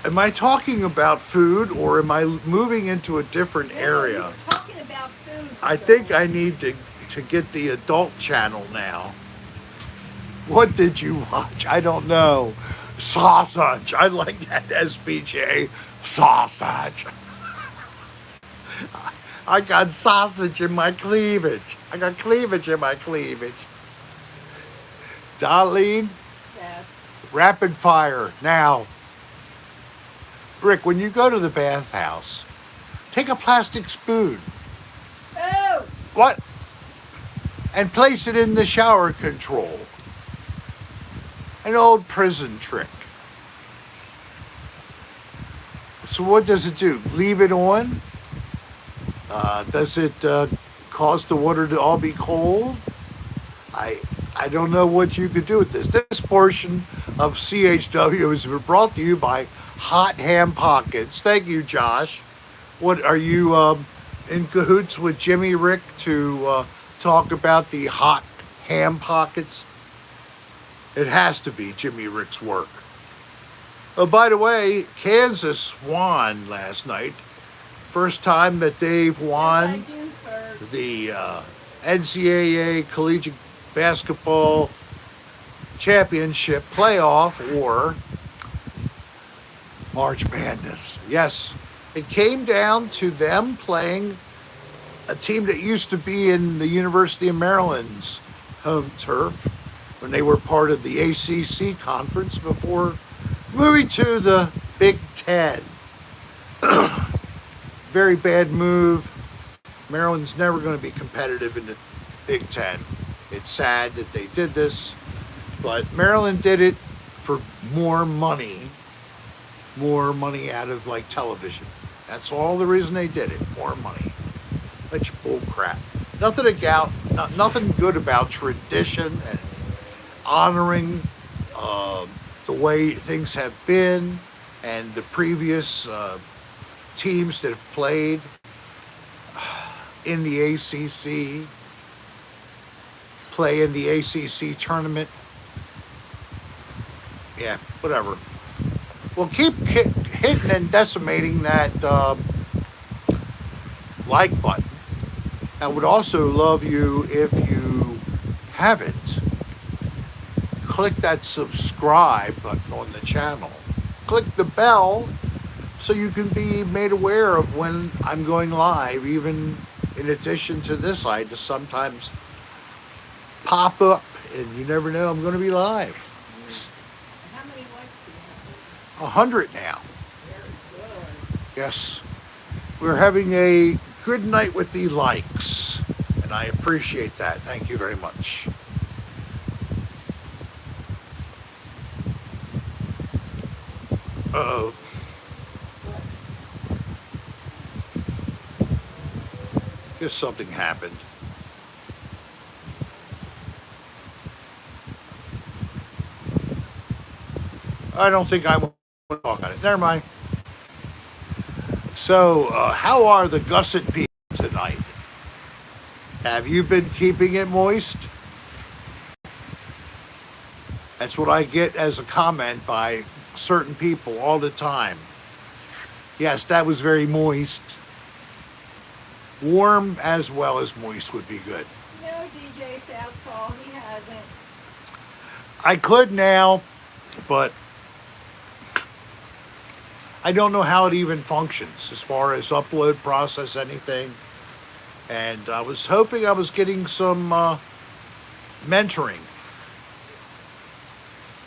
S1: Am I talking about food, or am I moving into a different area?
S2: You're talking about food.
S1: I think I need to get the adult channel now. What did you watch? I don't know. Sausage. I like that, SPJ. Sausage. I got sausage in my cleavage. I got cleavage in my cleavage. Darlene?
S2: Yes.
S1: Rapid fire now. Rick, when you go to the bathhouse, take a plastic spoon.
S2: Oh!
S1: What? And place it in the shower control. An old prison trick. So what does it do? Leave it on? Does it cause the water to all be cold? I don't know what you could do with this. This portion of CHW has been brought to you by Hot Ham Pockets. Thank you, Josh. What are you in cahoots with Jimmy Rick to talk about the Hot Ham Pockets? It has to be Jimmy Rick's work. Oh, by the way, Kansas won last night. First time that they've won the NCAA Collegiate Basketball Championship playoff, or March Madness. Yes, it came down to them playing a team that used to be in the University of Maryland's home turf when they were part of the ACC conference before moving to the Big Ten. Very bad move. Maryland's never going to be competitive in the Big Ten. It's sad that they did this, but Maryland did it for more money out of like television. That's all the reason they did it, more money. Such bull crap. Nothing good about tradition and honoring the way things have been and the previous teams that have played in the ACC, play in the ACC tournament. Yeah, whatever. Well, keep hitting and decimating that like button. I would also love you if you haven't click that subscribe button on the channel. Click the bell so you can be made aware of when I'm going live. Even in addition to this, I just sometimes pop up and you never know I'm going to be live.
S2: How many likes do you have?
S1: 100 now.
S2: Very good.
S1: Yes. We're having a good night with the likes, and I appreciate that. Thank you very much. Uh-oh. Just something happened. I don't think I want to talk on it. Never mind. So, how are the gusset people tonight? Have you been keeping it moist? That's what I get as a comment by certain people all the time. Yes, that was very moist. Warm as well as moist would be good.
S2: No, DJ Southpaw, he hasn't.
S1: I could now, but I don't know how it even functions as far as upload, process, anything. And I was hoping I was getting some mentoring.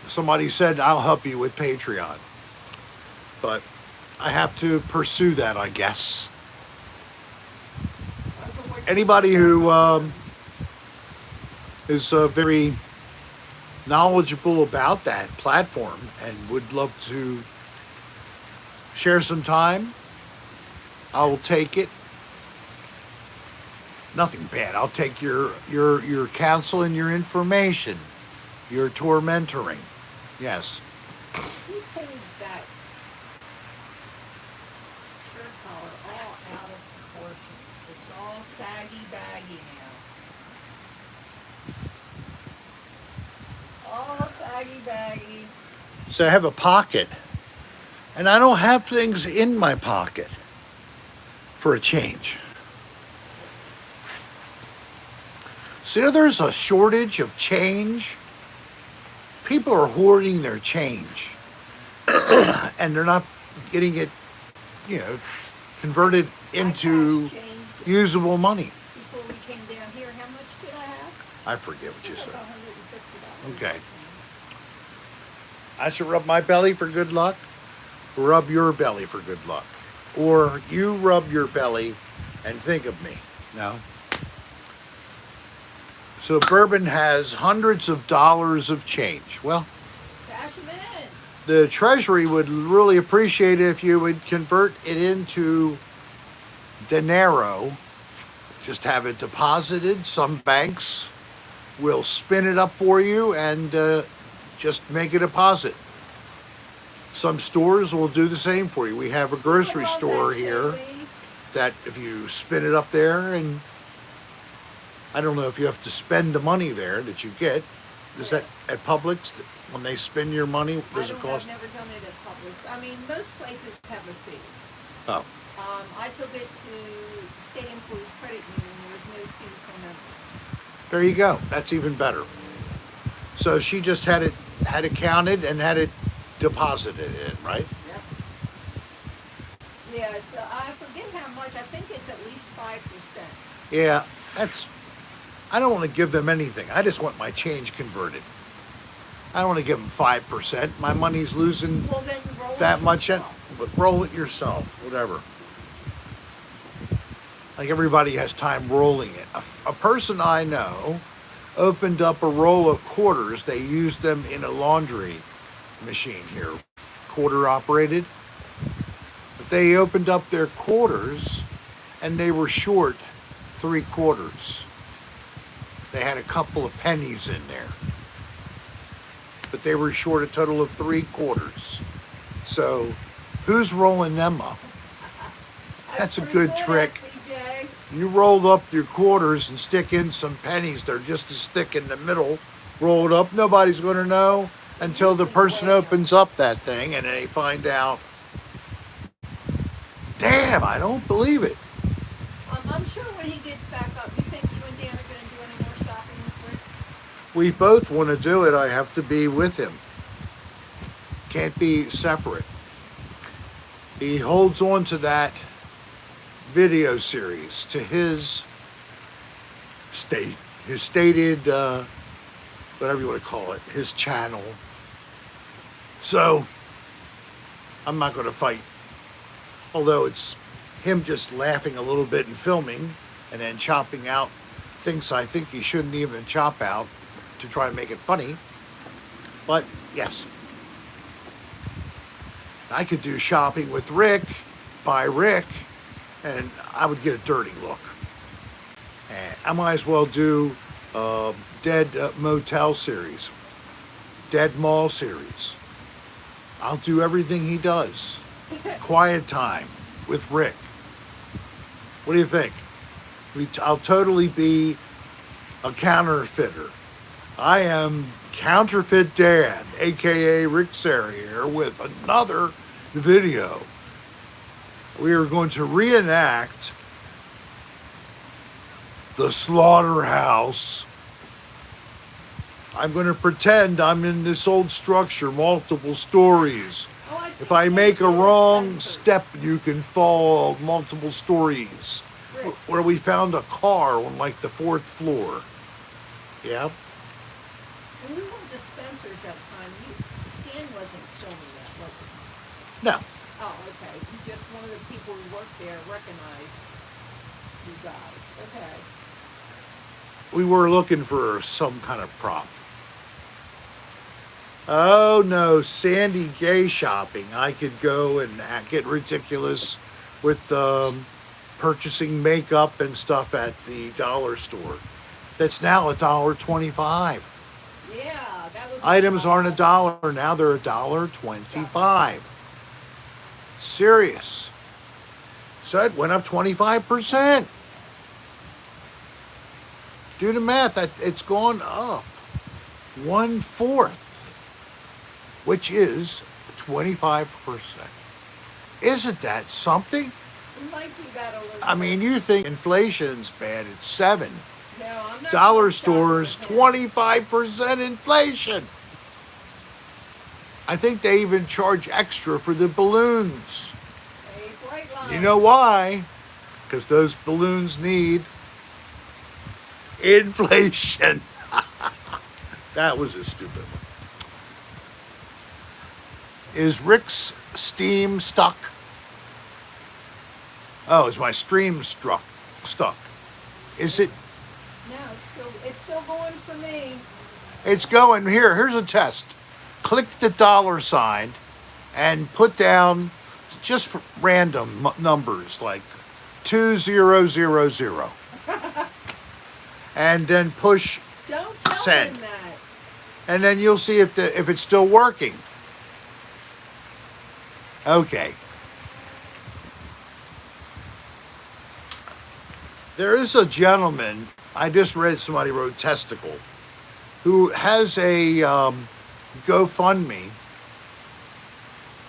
S1: Somebody said, I'll help you with Patreon. But I have to pursue that, I guess. Anybody who is very knowledgeable about that platform and would love to share some time, I will take it. Nothing bad. I'll take your counsel and your information, your tour mentoring. Yes.
S2: He pulled that shirt collar all out of proportion. It's all saggy baggy now. All saggy baggy.
S1: So I have a pocket, and I don't have things in my pocket for a change. So there's a shortage of change. People are hoarding their change, and they're not getting it, converted into usable money.
S2: Before we came down here, how much did I have?
S1: I forget what you
S2: Like
S1: said.
S2: $150.
S1: Okay. I should rub my belly for good luck. Rub your belly for good luck. Or you rub your belly and think of me. No? So Bourbon has hundreds of dollars of change. Well,
S2: Cash them in.
S1: the Treasury would really appreciate it if you would convert it into dinero. Just have it deposited. Some banks will spin it up for you and just make a deposit. Some stores will do the same for you. We have a grocery store here that if you spin it up there, and I don't know if you have to spend the money there that you get. Is that at Publix when they spend your money? Does it cost?
S2: I've never done it at Publix. I mean, most places have a fee.
S1: Oh,
S2: I took it to State Employees Credit Union. There's no fee for members.
S1: there you go. That's even better. So she just had it counted and had it deposited in, right?
S2: Yep. Yeah, it's I forget how much. I think it's at least 5%.
S1: Yeah, I don't want to give them anything. I just want my change converted. I don't want to give them 5%. My money's losing
S2: Well, then roll
S1: that
S2: it
S1: much in,
S2: yourself.
S1: but roll it yourself, whatever. Like everybody has time rolling it. A person I know opened up a roll of quarters. They used them in a laundry machine here, quarter operated. But they opened up their quarters and they were short 3 quarters. They had a couple of pennies in there, but they were short a total of 3 quarters. So who's rolling them up? That's a good trick.
S2: SBJ.
S1: You roll up your quarters and stick in some pennies. They're just as thick in the middle. Roll it up. Nobody's going to know until the person opens up that thing and they find out, damn, I don't believe it.
S2: I'm sure when he gets back up, you think you and Dan are going to do any more shopping this week?
S1: we both want to do it, I have to be with him. Can't be separate. He holds on to that video series, to his stated, whatever you want to call it, his channel. So, I'm not going to fight. Although it's him just laughing a little bit and filming, and then chopping out things I think he shouldn't even chop out to try and make it funny. But, yes. I could do shopping with Rick, by Rick, and I would get a dirty look. And I might as well do Dead Motel series, Dead Mall series. I'll do everything he does. Quiet Time with Rick. What do you think? I'll totally be a counterfeiter. I am Counterfeit Dan, aka Rick Serra, here with another video. We are going to reenact the slaughterhouse. I'm going to pretend I'm in this old structure, multiple stories. If I make a wrong step, you can fall multiple stories. Where we found a car on like the 4th floor. Yeah.
S2: When we were at Spencer's that time, Dan wasn't filming that, was he?
S1: No.
S2: Oh, okay. Just one of the people who worked there recognized you guys. Okay.
S1: We were looking for some kind of prop. Oh no, Sandy Gay shopping. I could go and get ridiculous with purchasing makeup and stuff at the dollar store. That's now $1.25.
S2: Yeah, that was.
S1: Items aren't $1 now; they're $1.25. Serious. So it went up 25%. Do the math. It's gone up 1/4, which is 25%. Isn't that something?
S2: We might do that a little
S1: I mean, you think inflation's bad? It's 7.
S2: No, I'm not.
S1: Dollar stores, 25% inflation. I think they even charge extra for the balloons.
S2: A bright line.
S1: You know why? Because those balloons need inflation. That was a stupid one. Is Rick's steam stuck? Oh, is my stream stuck? Is it?
S2: No, it's still going for me.
S1: It's going. Here's a test. Click the $ and put down just random numbers like 2000. And then push
S2: Don't tell
S1: send.
S2: him that.
S1: And then you'll see if it's still working. Okay. There is a gentleman, I just read somebody wrote testicle, who has a GoFundMe.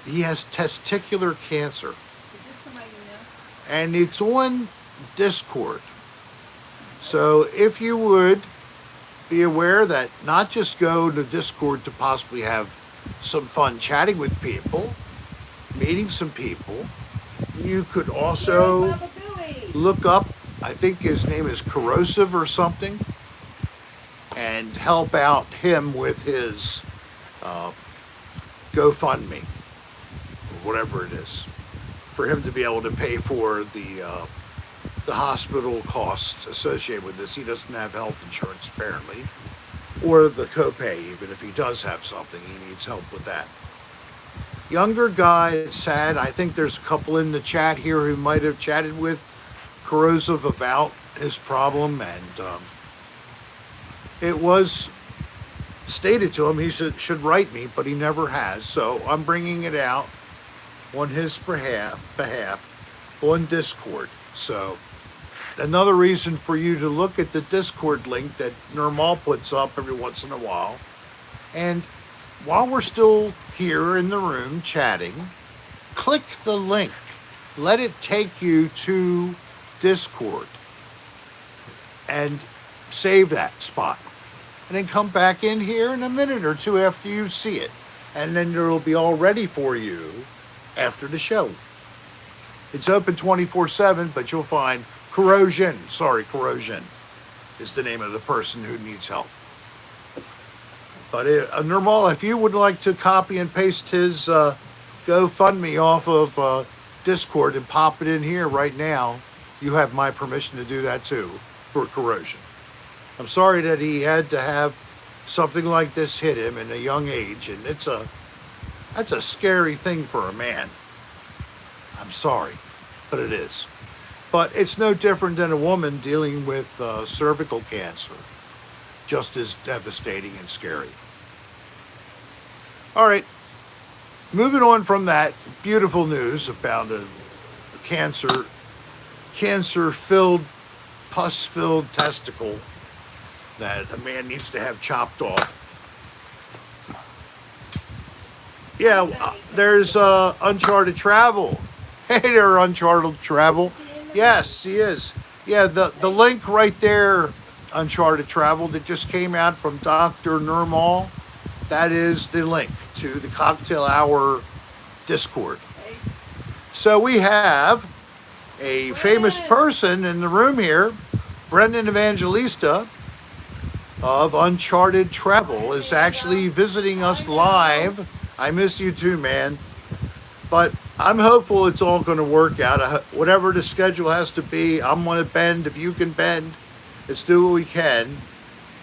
S1: He has testicular cancer.
S2: Is this somebody you know?
S1: And it's on Discord. So if you would be aware that not just go to Discord to possibly have some fun chatting with people, meeting some people, you could also
S2: Baba Booey.
S1: look up, I think his name is Corrosive or something, and help out him with his GoFundMe, or whatever it is, for him to be able to pay for the hospital costs associated with this. He doesn't have health insurance apparently, or the copay. Even if he does have something, he needs help with that. Younger guy, it's sad. I think there's a couple in the chat here who might have chatted with Corrosive about his problem, and it was stated to him he should write me, but he never has. So I'm bringing it out on his behalf on Discord. So another reason for you to look at the Discord link that Normal puts up every once in a while. And while we're still here in the room chatting, click the link. Let it take you to Discord and save that spot. and then come back in here in a minute or two after you see it. And then it'll be all ready for you after the show. It's open 24/7, but you'll find Corrosion is the name of the person who needs help. But Nirmal, if you would like to copy and paste his GoFundMe off of Discord and pop it in here right now, you have my permission to do that too for Corrosion. I'm sorry that he had to have something like this hit him in a young age, and that's a scary thing for a man. I'm sorry, but it is. But it's no different than a woman dealing with cervical cancer. Just as devastating and scary. All right, moving on from that beautiful news about a cancer-filled, pus-filled testicle that a man needs to have chopped off. Yeah, there's Uncharted Travel. Hey there, Uncharted Travel. Yes, he is. Yeah, the link right there, Uncharted Travel, that just came out from Dr. Nirmal, that is the link to the Cocktail Hour Discord. So we have a famous person in the room here, Brendan Evangelista of Uncharted Travel, is actually visiting us live. I miss you too, man. But I'm hopeful it's all going to work out. Whatever the schedule has to be, I'm going to bend. If you can bend, let's do what we can.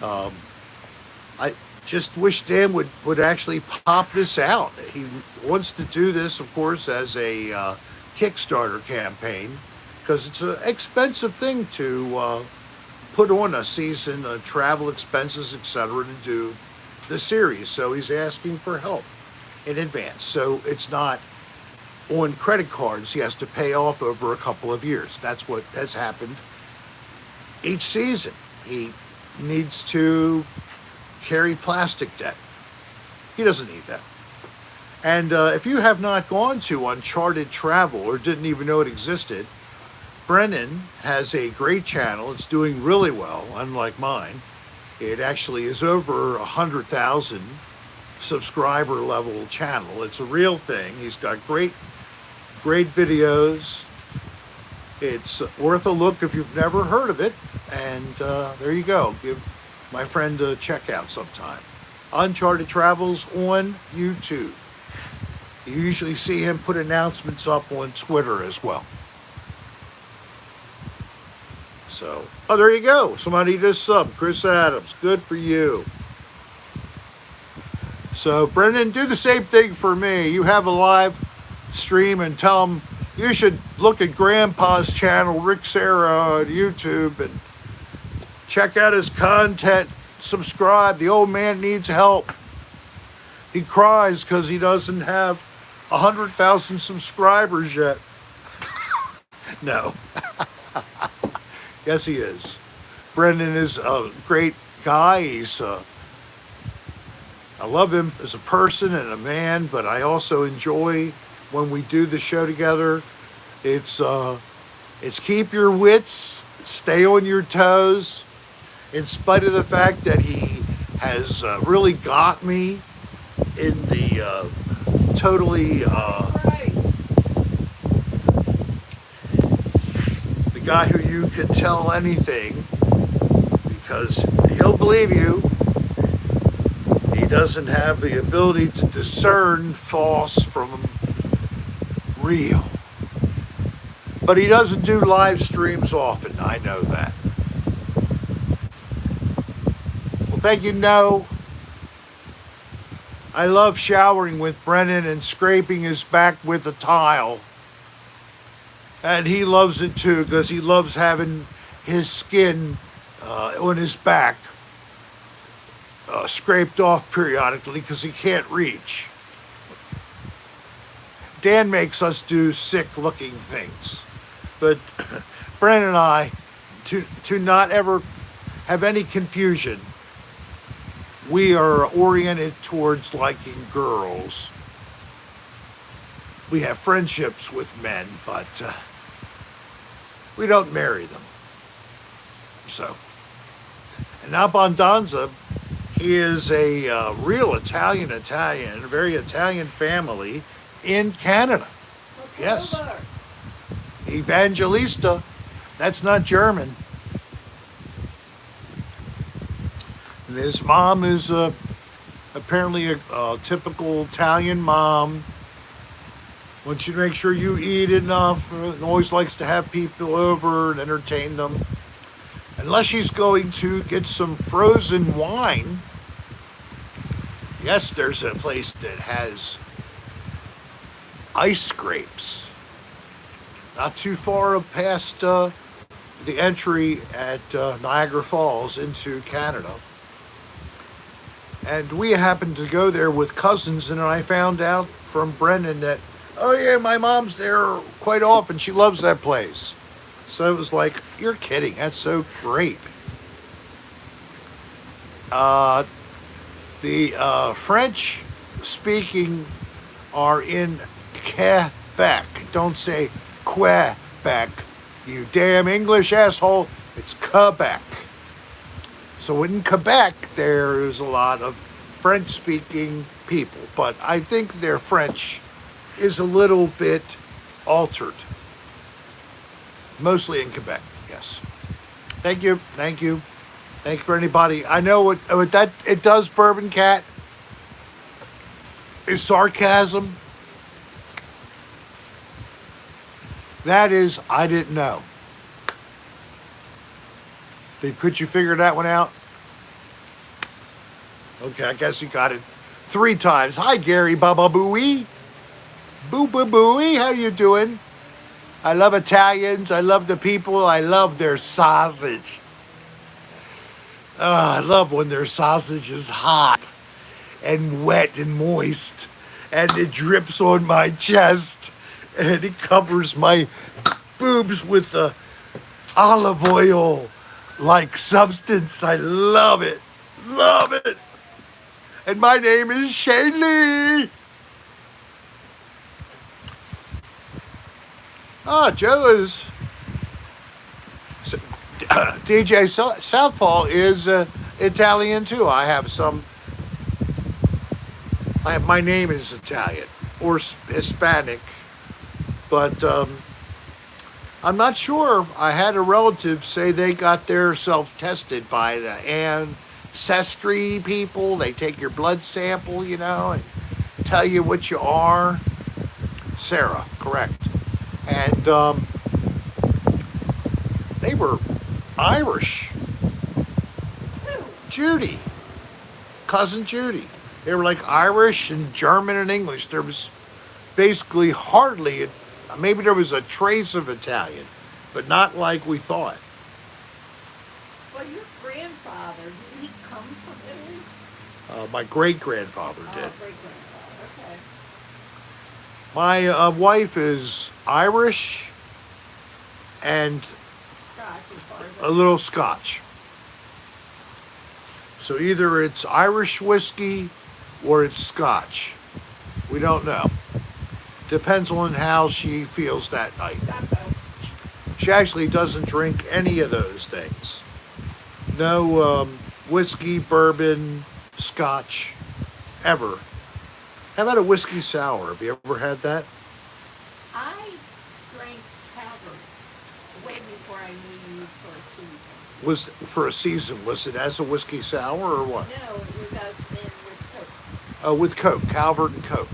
S1: I just wish Dan would actually pop this out. He wants to do this, of course, as a Kickstarter campaign, because it's an expensive thing to put on a season, travel expenses, etc., to do the series. So he's asking for help in advance. So it's not on credit cards he has to pay off over a couple of years. That's what has happened each season. He needs to carry plastic debt. He doesn't need that. And if you have not gone to Uncharted Travel or didn't even know it existed, Brennan has a great channel. It's doing really well, unlike mine. It actually is over 100,000 subscriber level channel. It's a real thing. He's got great videos. It's worth a look if you've never heard of it. And there you go. Give my friend a check out sometime. Uncharted Travels on YouTube. You usually see him put announcements up on Twitter as well. So, oh, there you go. Somebody just subbed. Chris Adams. Good for you. So, Brendan, do the same thing for me. You have a live stream and tell him you should look at Grandpa's channel, Rick Serra, on YouTube, and check out his content. Subscribe. The old man needs help. He cries because he doesn't have 100,000 subscribers yet. No. Yes, he is. Brendan is a great guy. He's I love him as a person and a man, but I also enjoy when we do the show together. It's keep your wits, stay on your toes, in spite of the fact that he has really got me in the totally the guy who you can tell anything because he'll believe you. He doesn't have the ability to discern false from real. But he doesn't do live streams often, I know that. Well, thank you, No. I love showering with Brennan and scraping his back with a tile. And he loves it too, because he loves having his skin on his back scraped off periodically because he can't reach. Dan makes us do sick-looking things. But Brennan and I, to not ever have any confusion, we are oriented towards liking girls. We have friendships with men, but we don't marry them. So, and Abondanza He is a real Italian, a very Italian family in Canada. Yes. Evangelista. That's not German. And his mom is apparently a typical Italian mom. Wants you to make sure you eat enough. And always likes to have people over and entertain them. Unless she's going to get some frozen wine. Yes, there's a place that has ice grapes. Not too far past the entry at Niagara Falls into Canada. And we happened to go there with cousins, and I found out from Brendan that, oh yeah, my mom's there quite often. She loves that place. So it was like, you're kidding. That's so great. The French speaking are in Quebec. Don't say Quebec, you damn English asshole. It's Quebec. So in Quebec, there's a lot of French-speaking people, but I think their French is a little bit altered. Mostly in Quebec, yes. Thank you. Thank you for anybody. I know what that it does, Bourbon Cat, is sarcasm. That is, I didn't know. Could you figure that one out? Okay, I guess you got it 3 times. Hi, Gary Baba Booey. Boo Boo Booey, how you doing? I love Italians. I love the people. I love their sausage. Oh, I love when their sausage is hot and wet and moist, and it drips on my chest, and it covers my boobs with the olive oil like substance. I love it. Love it. And my name is Shaylee. Joe is... DJ Southpaw is Italian too. My name is Italian or Hispanic, but I'm not sure. I had a relative say they got their self-tested by the ancestry people. They take your blood sample, and tell you what you are. Serra, correct. And they were Irish. Judy. Cousin Judy. They were like Irish and German and English. There was basically hardly, maybe there was a trace of Italian, but not like we thought.
S2: Well, your grandfather, did he come from Italy?
S1: My great-grandfather did.
S2: Great-grandfather, okay.
S1: My wife is Irish and
S2: Scotch, as far as
S1: a little Scotch. So either it's Irish whiskey or it's Scotch. We don't know. Depends on how she feels that night. She actually doesn't drink any of those things. No whiskey, bourbon, Scotch, ever. How about a whiskey sour? Have you ever had that?
S2: I drank Calvert way before I knew you for a season.
S1: Was for a season? Was it as a whiskey sour or what?
S2: No, it was as in with Coke.
S1: Oh, with Coke, Calvert and Coke.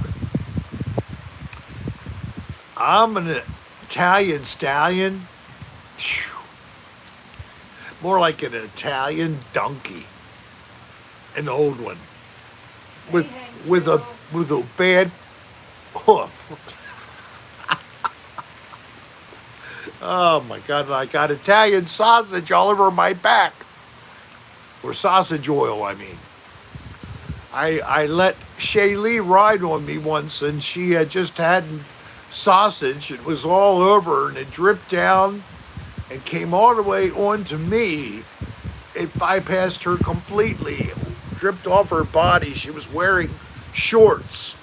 S1: I'm an Italian stallion. Phew. More like an Italian donkey. An old one. With a bad hoof. Oh my God, I got Italian sausage all over my back. Or sausage oil, I mean. I let Shaylee ride on me once, and she had just had sausage. It was all over, and it dripped down and came all the way onto me. It bypassed her completely. It dripped off her body. She was wearing shorts.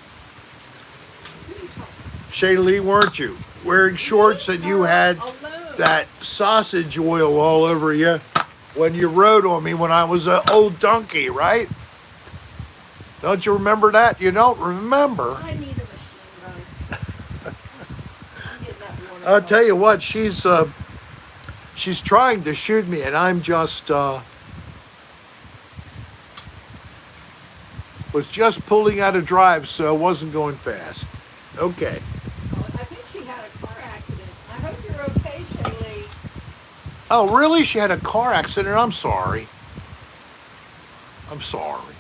S1: Shaylee, weren't you? Wearing shorts, and you had that sausage oil all over you when you rode on me when I was an old donkey, right? Don't you remember that? You don't remember?
S2: I need a machine gun. I'm getting that water.
S1: I'll tell you what, she's trying to shoot me, and I'm just was just pulling out of drive, so I wasn't going fast. Okay.
S2: Oh, I think she had a car accident. I hope you're okay, Shaylee.
S1: Oh, really? She had a car accident? I'm sorry. I'm sorry.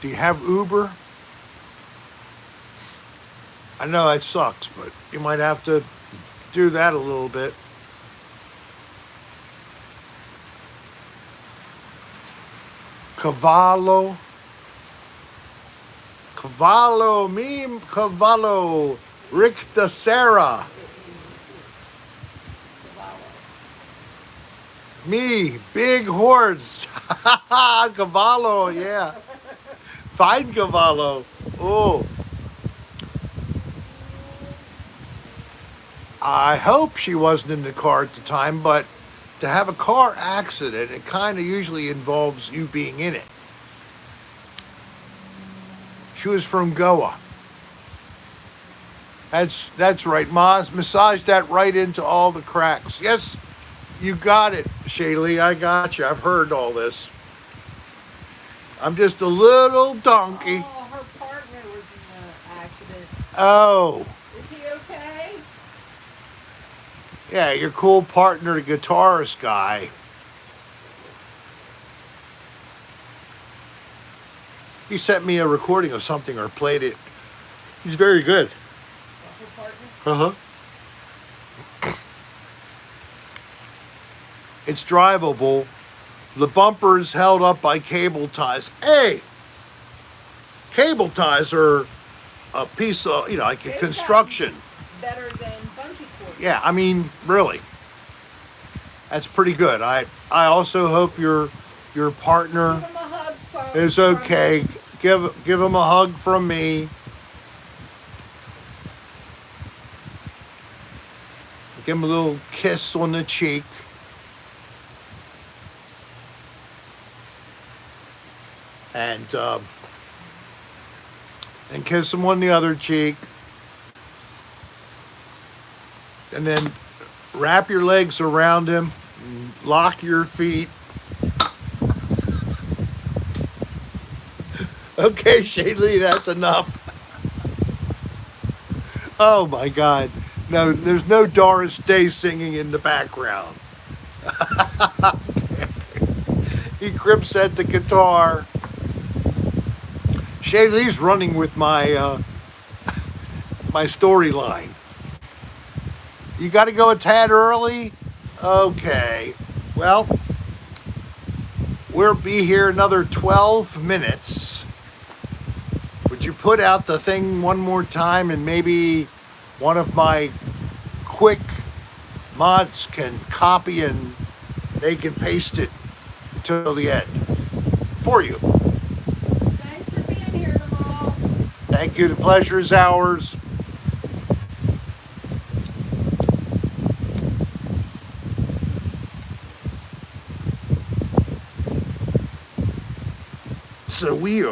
S1: Do you have Uber? I know that sucks, but you might have to do that a little bit. Cavallo. Cavallo, meme cavallo. Rick the Serra. Me, big horse. Cavallo, yeah. Fine cavallo. Oh. I hope she wasn't in the car at the time, but to have a car accident, it kind of usually involves you being in it. She was from Goa. That's right, massage that right into all the cracks. Yes, you got it, Shaylee. I got you. I've heard all this. I'm just a little donkey.
S2: Oh, her partner was in the accident.
S1: Oh.
S2: Is he okay?
S1: Yeah, your cool partner, the guitarist guy. He sent me a recording of something or played it. He's very good.
S2: Her partner?
S1: Uh-huh. It's drivable. The bumper's held up by cable ties. Hey! Cable ties are a piece of, like a construction.
S2: Better than bungee cord.
S1: Yeah, I mean, really. That's pretty good. I also hope your partner
S2: Give him a hug, folks.
S1: is okay. Give him a hug from me. Give him a little kiss on the cheek. And kiss him on the other cheek. And then wrap your legs around him. Lock your feet. Okay, Shaylee, that's enough. Oh my God. No, there's no Doris Day singing in the background. He grips at the guitar. Shaylee's running with my my storyline. You got to go a tad early? Okay. Well, we'll be here another 12 minutes. Would you put out the thing one more time, and maybe one of my quick mods can copy and they can paste it until the end for you.
S2: Thanks for being here, Jamal.
S1: Thank you. The pleasure is ours. So we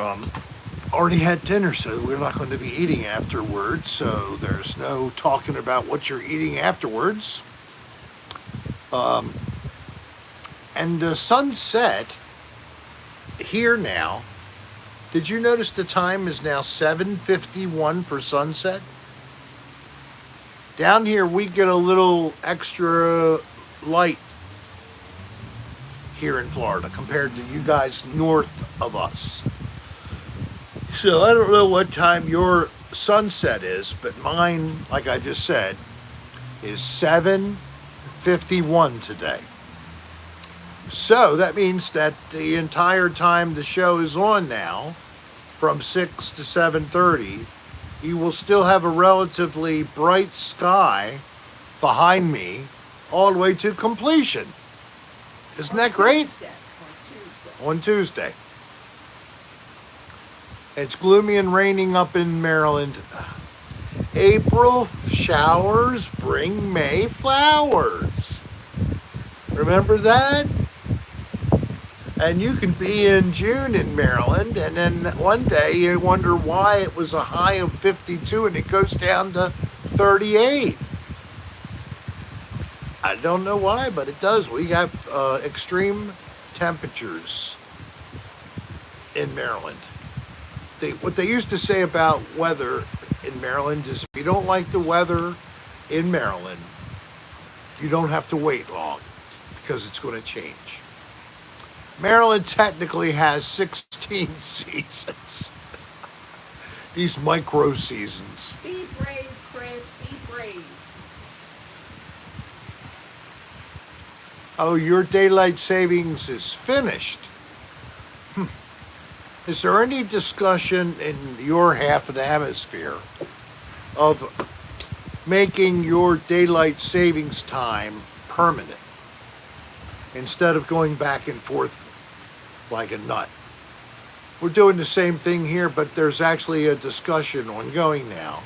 S1: already had dinner, so we're not going to be eating afterwards. So there's no talking about what you're eating afterwards. And the sunset here now. Did you notice the time is now 7:51 for sunset? Down here we get a little extra light here in Florida compared to you guys north of us. So I don't know what time your sunset is, but mine, like I just said, is 7:51 today. So that means that the entire time the show is on now, from 6 to 7:30, you will still have a relatively bright sky behind me all the way to completion. Isn't that great? On Tuesday. It's gloomy and raining up in Maryland. April showers bring May flowers. Remember that? And you can be in June in Maryland, and then one day you wonder why it was a high of 52 and it goes down to 38. I don't know why, but it does. We have extreme temperatures in Maryland. What they used to say about weather in Maryland is if you don't like the weather in Maryland, you don't have to wait long because it's going to change. Maryland technically has 16 seasons. These micro seasons.
S2: Be brave, Chris. Be brave.
S1: Oh, your daylight savings is finished. Is there any discussion in your half of the hemisphere of making your daylight savings time permanent instead of going back and forth like a nut? We're doing the same thing here, but there's actually a discussion ongoing now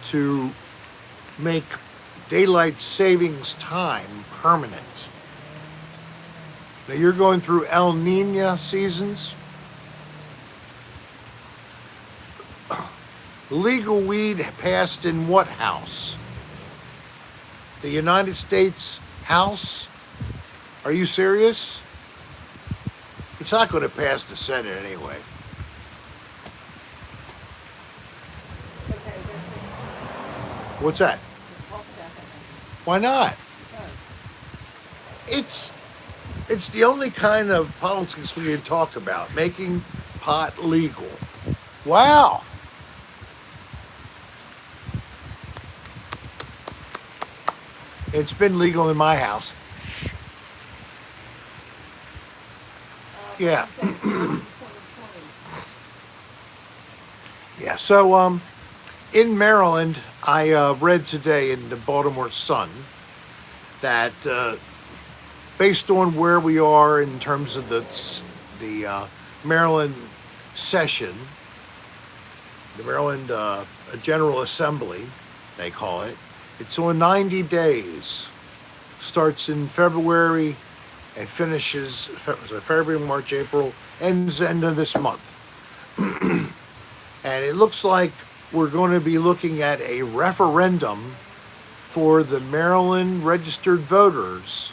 S1: to make daylight savings time permanent. Now you're going through El Nino seasons. Legal weed passed in what house? The United States House? Are you serious? It's not going to pass the Senate anyway.
S2: Okay, that's it.
S1: What's that?
S2: Talk about that.
S1: Why not?
S2: Because
S1: It's the only kind of politics we can talk about, making pot legal. Wow. It's been legal in my house. Yeah. Yeah, so in Maryland, I read today in the Baltimore Sun that based on where we are in terms of the Maryland session, the Maryland General Assembly, they call it, it's on 90 days. Starts in February and finishes February, March, April, ends end of this month. And it looks like we're going to be looking at a referendum for the Maryland registered voters.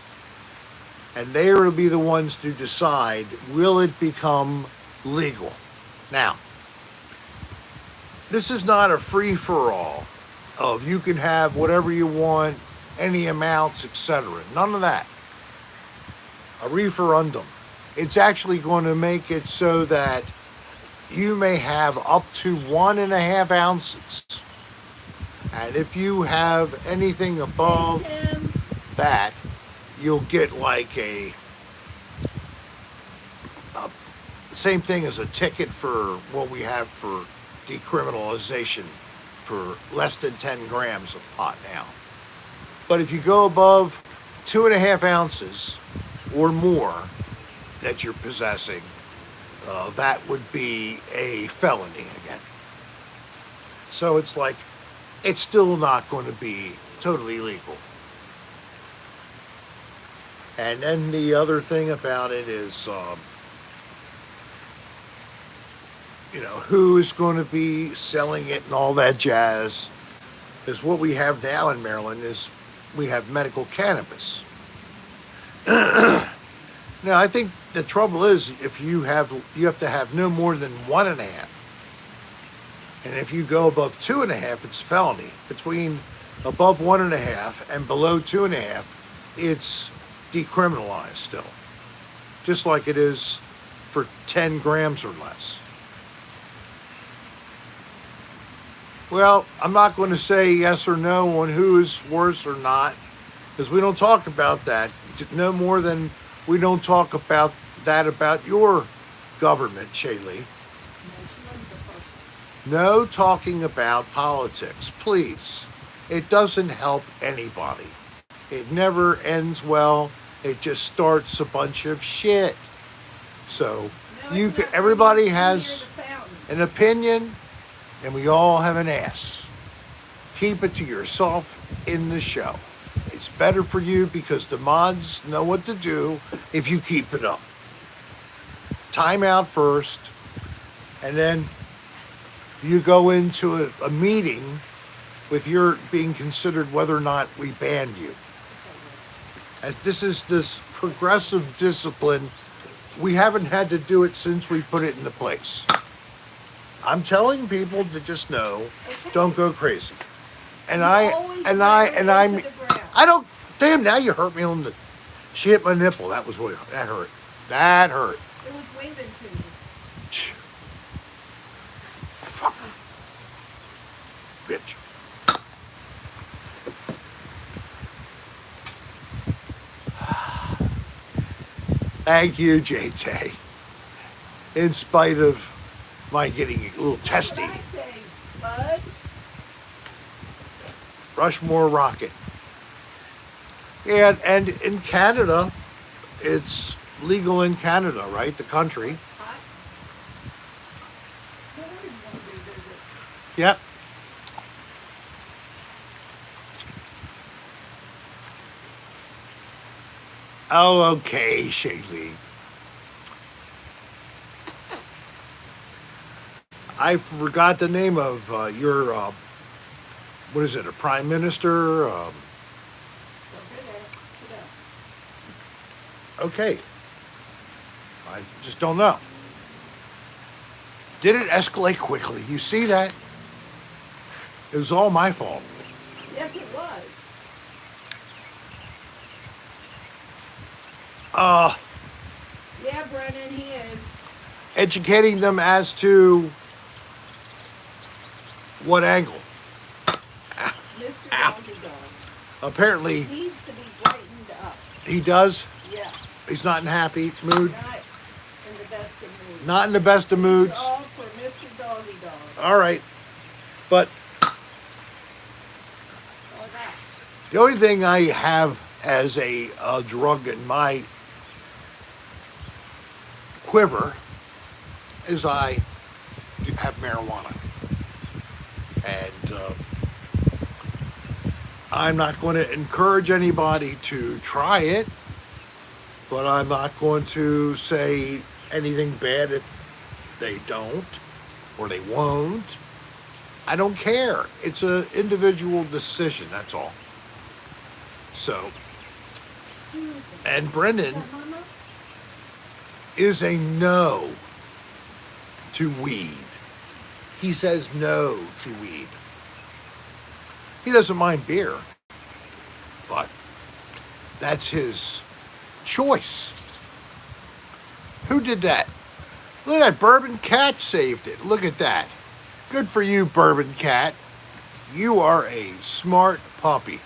S1: And they will be the ones to decide, will it become legal? Now, this is not a free-for-all of you can have whatever you want, any amounts, etc. None of that. A referendum. It's actually going to make it so that you may have up to 1.5 ounces. And if you have anything above that, you'll get like a same thing as a ticket for what we have for decriminalization for less than 10 grams of pot now. But if you go above 2.5 ounces or more that you're possessing, that would be a felony again. So it's like, it's still not going to be totally legal. And then the other thing about it is, who is going to be selling it and all that jazz. Because what we have now in Maryland is we have medical cannabis. Now, I think the trouble is if you have to have no more than 1.5. And if you go above 2.5, it's a felony. Between above 1.5 and below 2.5, it's decriminalized still. Just like it is for 10 grams or less. Well, I'm not going to say yes or no on who is worse or not, because we don't talk about that. No more than we don't talk about that about your government, Shaylee. No talking about politics, please. It doesn't help anybody. It never ends well. It just starts a bunch of shit. So everybody has an opinion, and we all have an ass. Keep it to yourself in the show. It's better for you because the mods know what to do if you keep it up. time out first, and then you go into a meeting with your being considered whether or not we banned you. And this is this progressive discipline. We haven't had to do it since we put it into place. I'm telling people to just know, don't go crazy. And I don't, damn, now you hurt me on the, she hit my nipple. That was really, that hurt. That hurt.
S2: It was waving to me.
S1: Fuck. Bitch. Thank you, JT. In spite of my getting a little testy.
S2: What did I say, bud?
S1: Rushmore Rocket. Yeah, and in Canada, it's legal in Canada, right? The country.
S2: Hot? No, I didn't want to revisit.
S1: Yep. Oh, okay, Shaylee. I forgot the name of your, what is it, a prime minister? Okay. I just don't know. Did it escalate quickly? You see that? It was all my fault.
S2: Yes, it was. Yeah, Brennan, he is.
S1: Educating them as to what angle.
S2: Mr.
S1: Ow.
S2: Donkey Dog.
S1: Apparently,
S2: Needs to be brightened up.
S1: he does.
S2: Yes.
S1: He's not in happy mood.
S2: Not in the best of moods.
S1: Not in the best of moods.
S2: All for Mr. Doggy Dog.
S1: All right. But
S2: All that.
S1: the only thing I have as a drug in my quiver is I have marijuana. And I'm not going to encourage anybody to try it, but I'm not going to say anything bad if they don't or they won't. I don't care. It's an individual decision, that's all. So, and Brendan
S2: Mama?
S1: is a no to weed. He says no to weed. He doesn't mind beer, but that's his choice. Who did that? Look at that, Bourbon Cat saved it. Look at that. Good for you, Bourbon Cat. You are a smart puppy.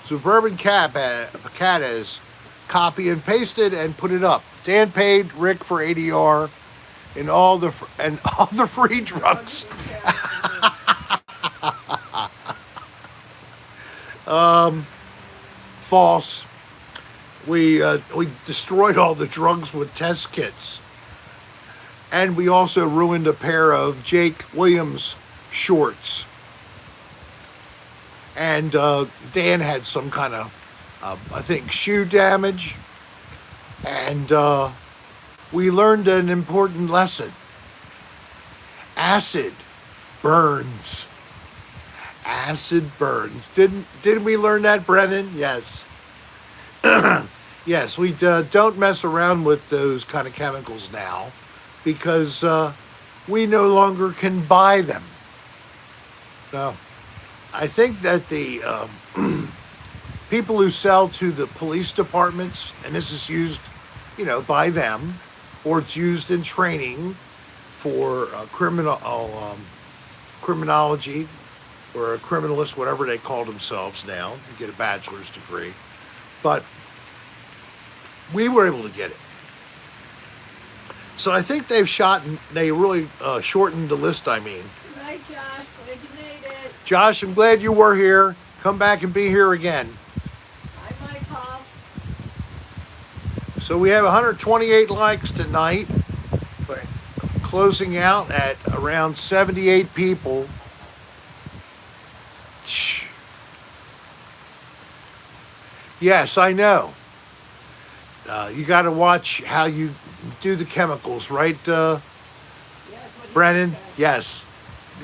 S1: So Bourbon Cat has copy and pasted and put it up. Dan paid Rick for ADR and all the free drugs. False. We destroyed all the drugs with test kits. And we also ruined a pair of Jake Williams shorts. And Dan had some kind of, I think, shoe damage. And we learned an important lesson. Acid burns. Acid burns. Didn't we learn that, Brennan? Yes. Yes, we don't mess around with those kind of chemicals now because we no longer can buy them. So I think that the people who sell to the police departments, and this is used, by them, or it's used in training for criminology or a criminalist, whatever they call themselves now, you get a bachelor's degree. But we were able to get it. So I think they really shortened the list, I mean.
S2: Good night, Josh. Glad you made it.
S1: Josh, I'm glad you were here. Come back and be here again.
S2: Bye, Mike Hoss.
S1: So we have 128 likes tonight. Closing out at around 78 people. Yes, I know. You got to watch how you do the chemicals, right,
S2: Yeah, that's what he
S1: Brennan?
S2: said.
S1: Yes,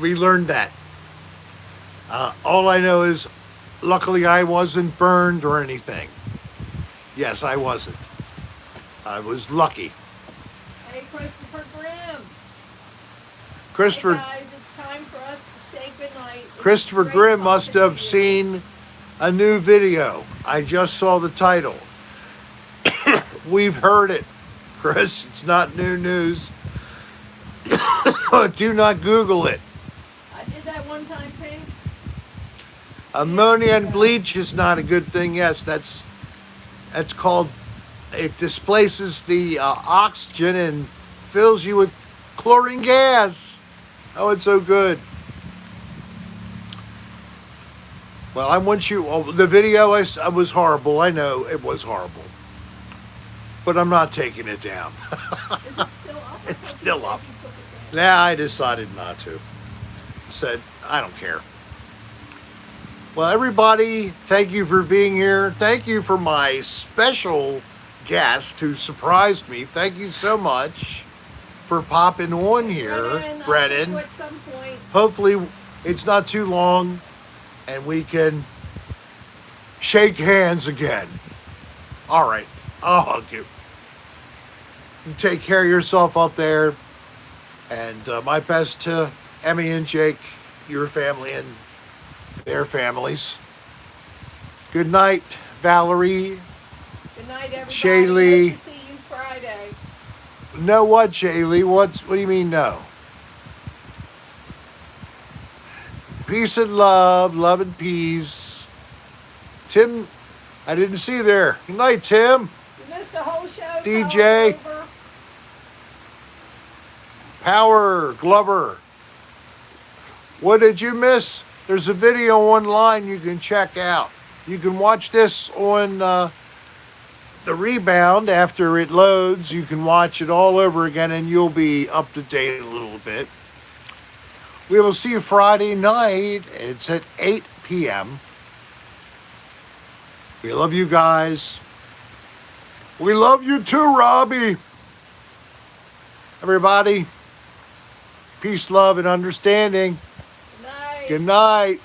S1: we learned that. All I know is, luckily, I wasn't burned or anything. Yes, I wasn't. I was lucky.
S2: Hey, Christopher Grimm.
S1: Christopher
S2: Hey guys, it's time for us to say goodnight. It was
S1: Christopher
S2: great
S1: Grimm must
S2: talking to
S1: have
S2: you.
S1: seen a new video. I just saw the title. We've heard it, Chris. It's not new news. Do not Google it.
S2: I did that one time, Pink.
S1: Ammonia and bleach is not a good thing. Yes, that's called. It displaces the oxygen and fills you with chlorine gas. Oh, it's so good. Well, I want you. The video I was horrible. I know it was horrible, but I'm not taking it down.
S2: Is it still up? I
S1: It's
S2: thought you
S1: still
S2: said
S1: up.
S2: you took it down.
S1: Nah, I decided not to. Said I don't care. Well, everybody, thank you for being here. Thank you for my special guest who surprised me. Thank you so much for popping on here,
S2: Brennan, I'll
S1: Brennan.
S2: see you at some point.
S1: Hopefully, it's not too long and we can shake hands again. All right, I'll hug you. You take care of yourself up there. And my best to Emmy and Jake, your family, and their families. Good night, Valerie.
S2: Good night, everybody.
S1: Shaylee.
S2: Hope to see you Friday.
S1: No what, Shaylee? What do you mean no? Peace and love and peace. Tim, I didn't see you there. Good night, Tim.
S2: You missed the whole show.
S1: DJ.
S2: Tell us over.
S1: Power, Glover. What did you miss? There's a video online you can check out. You can watch this on the rebound after it loads. You can watch it all over again and you'll be up to date a little bit. We will see you Friday night. It's at 8 p.m. We love you guys. We love you too, Robbie. Everybody, peace, love, and understanding.
S2: Good night.
S1: Good night.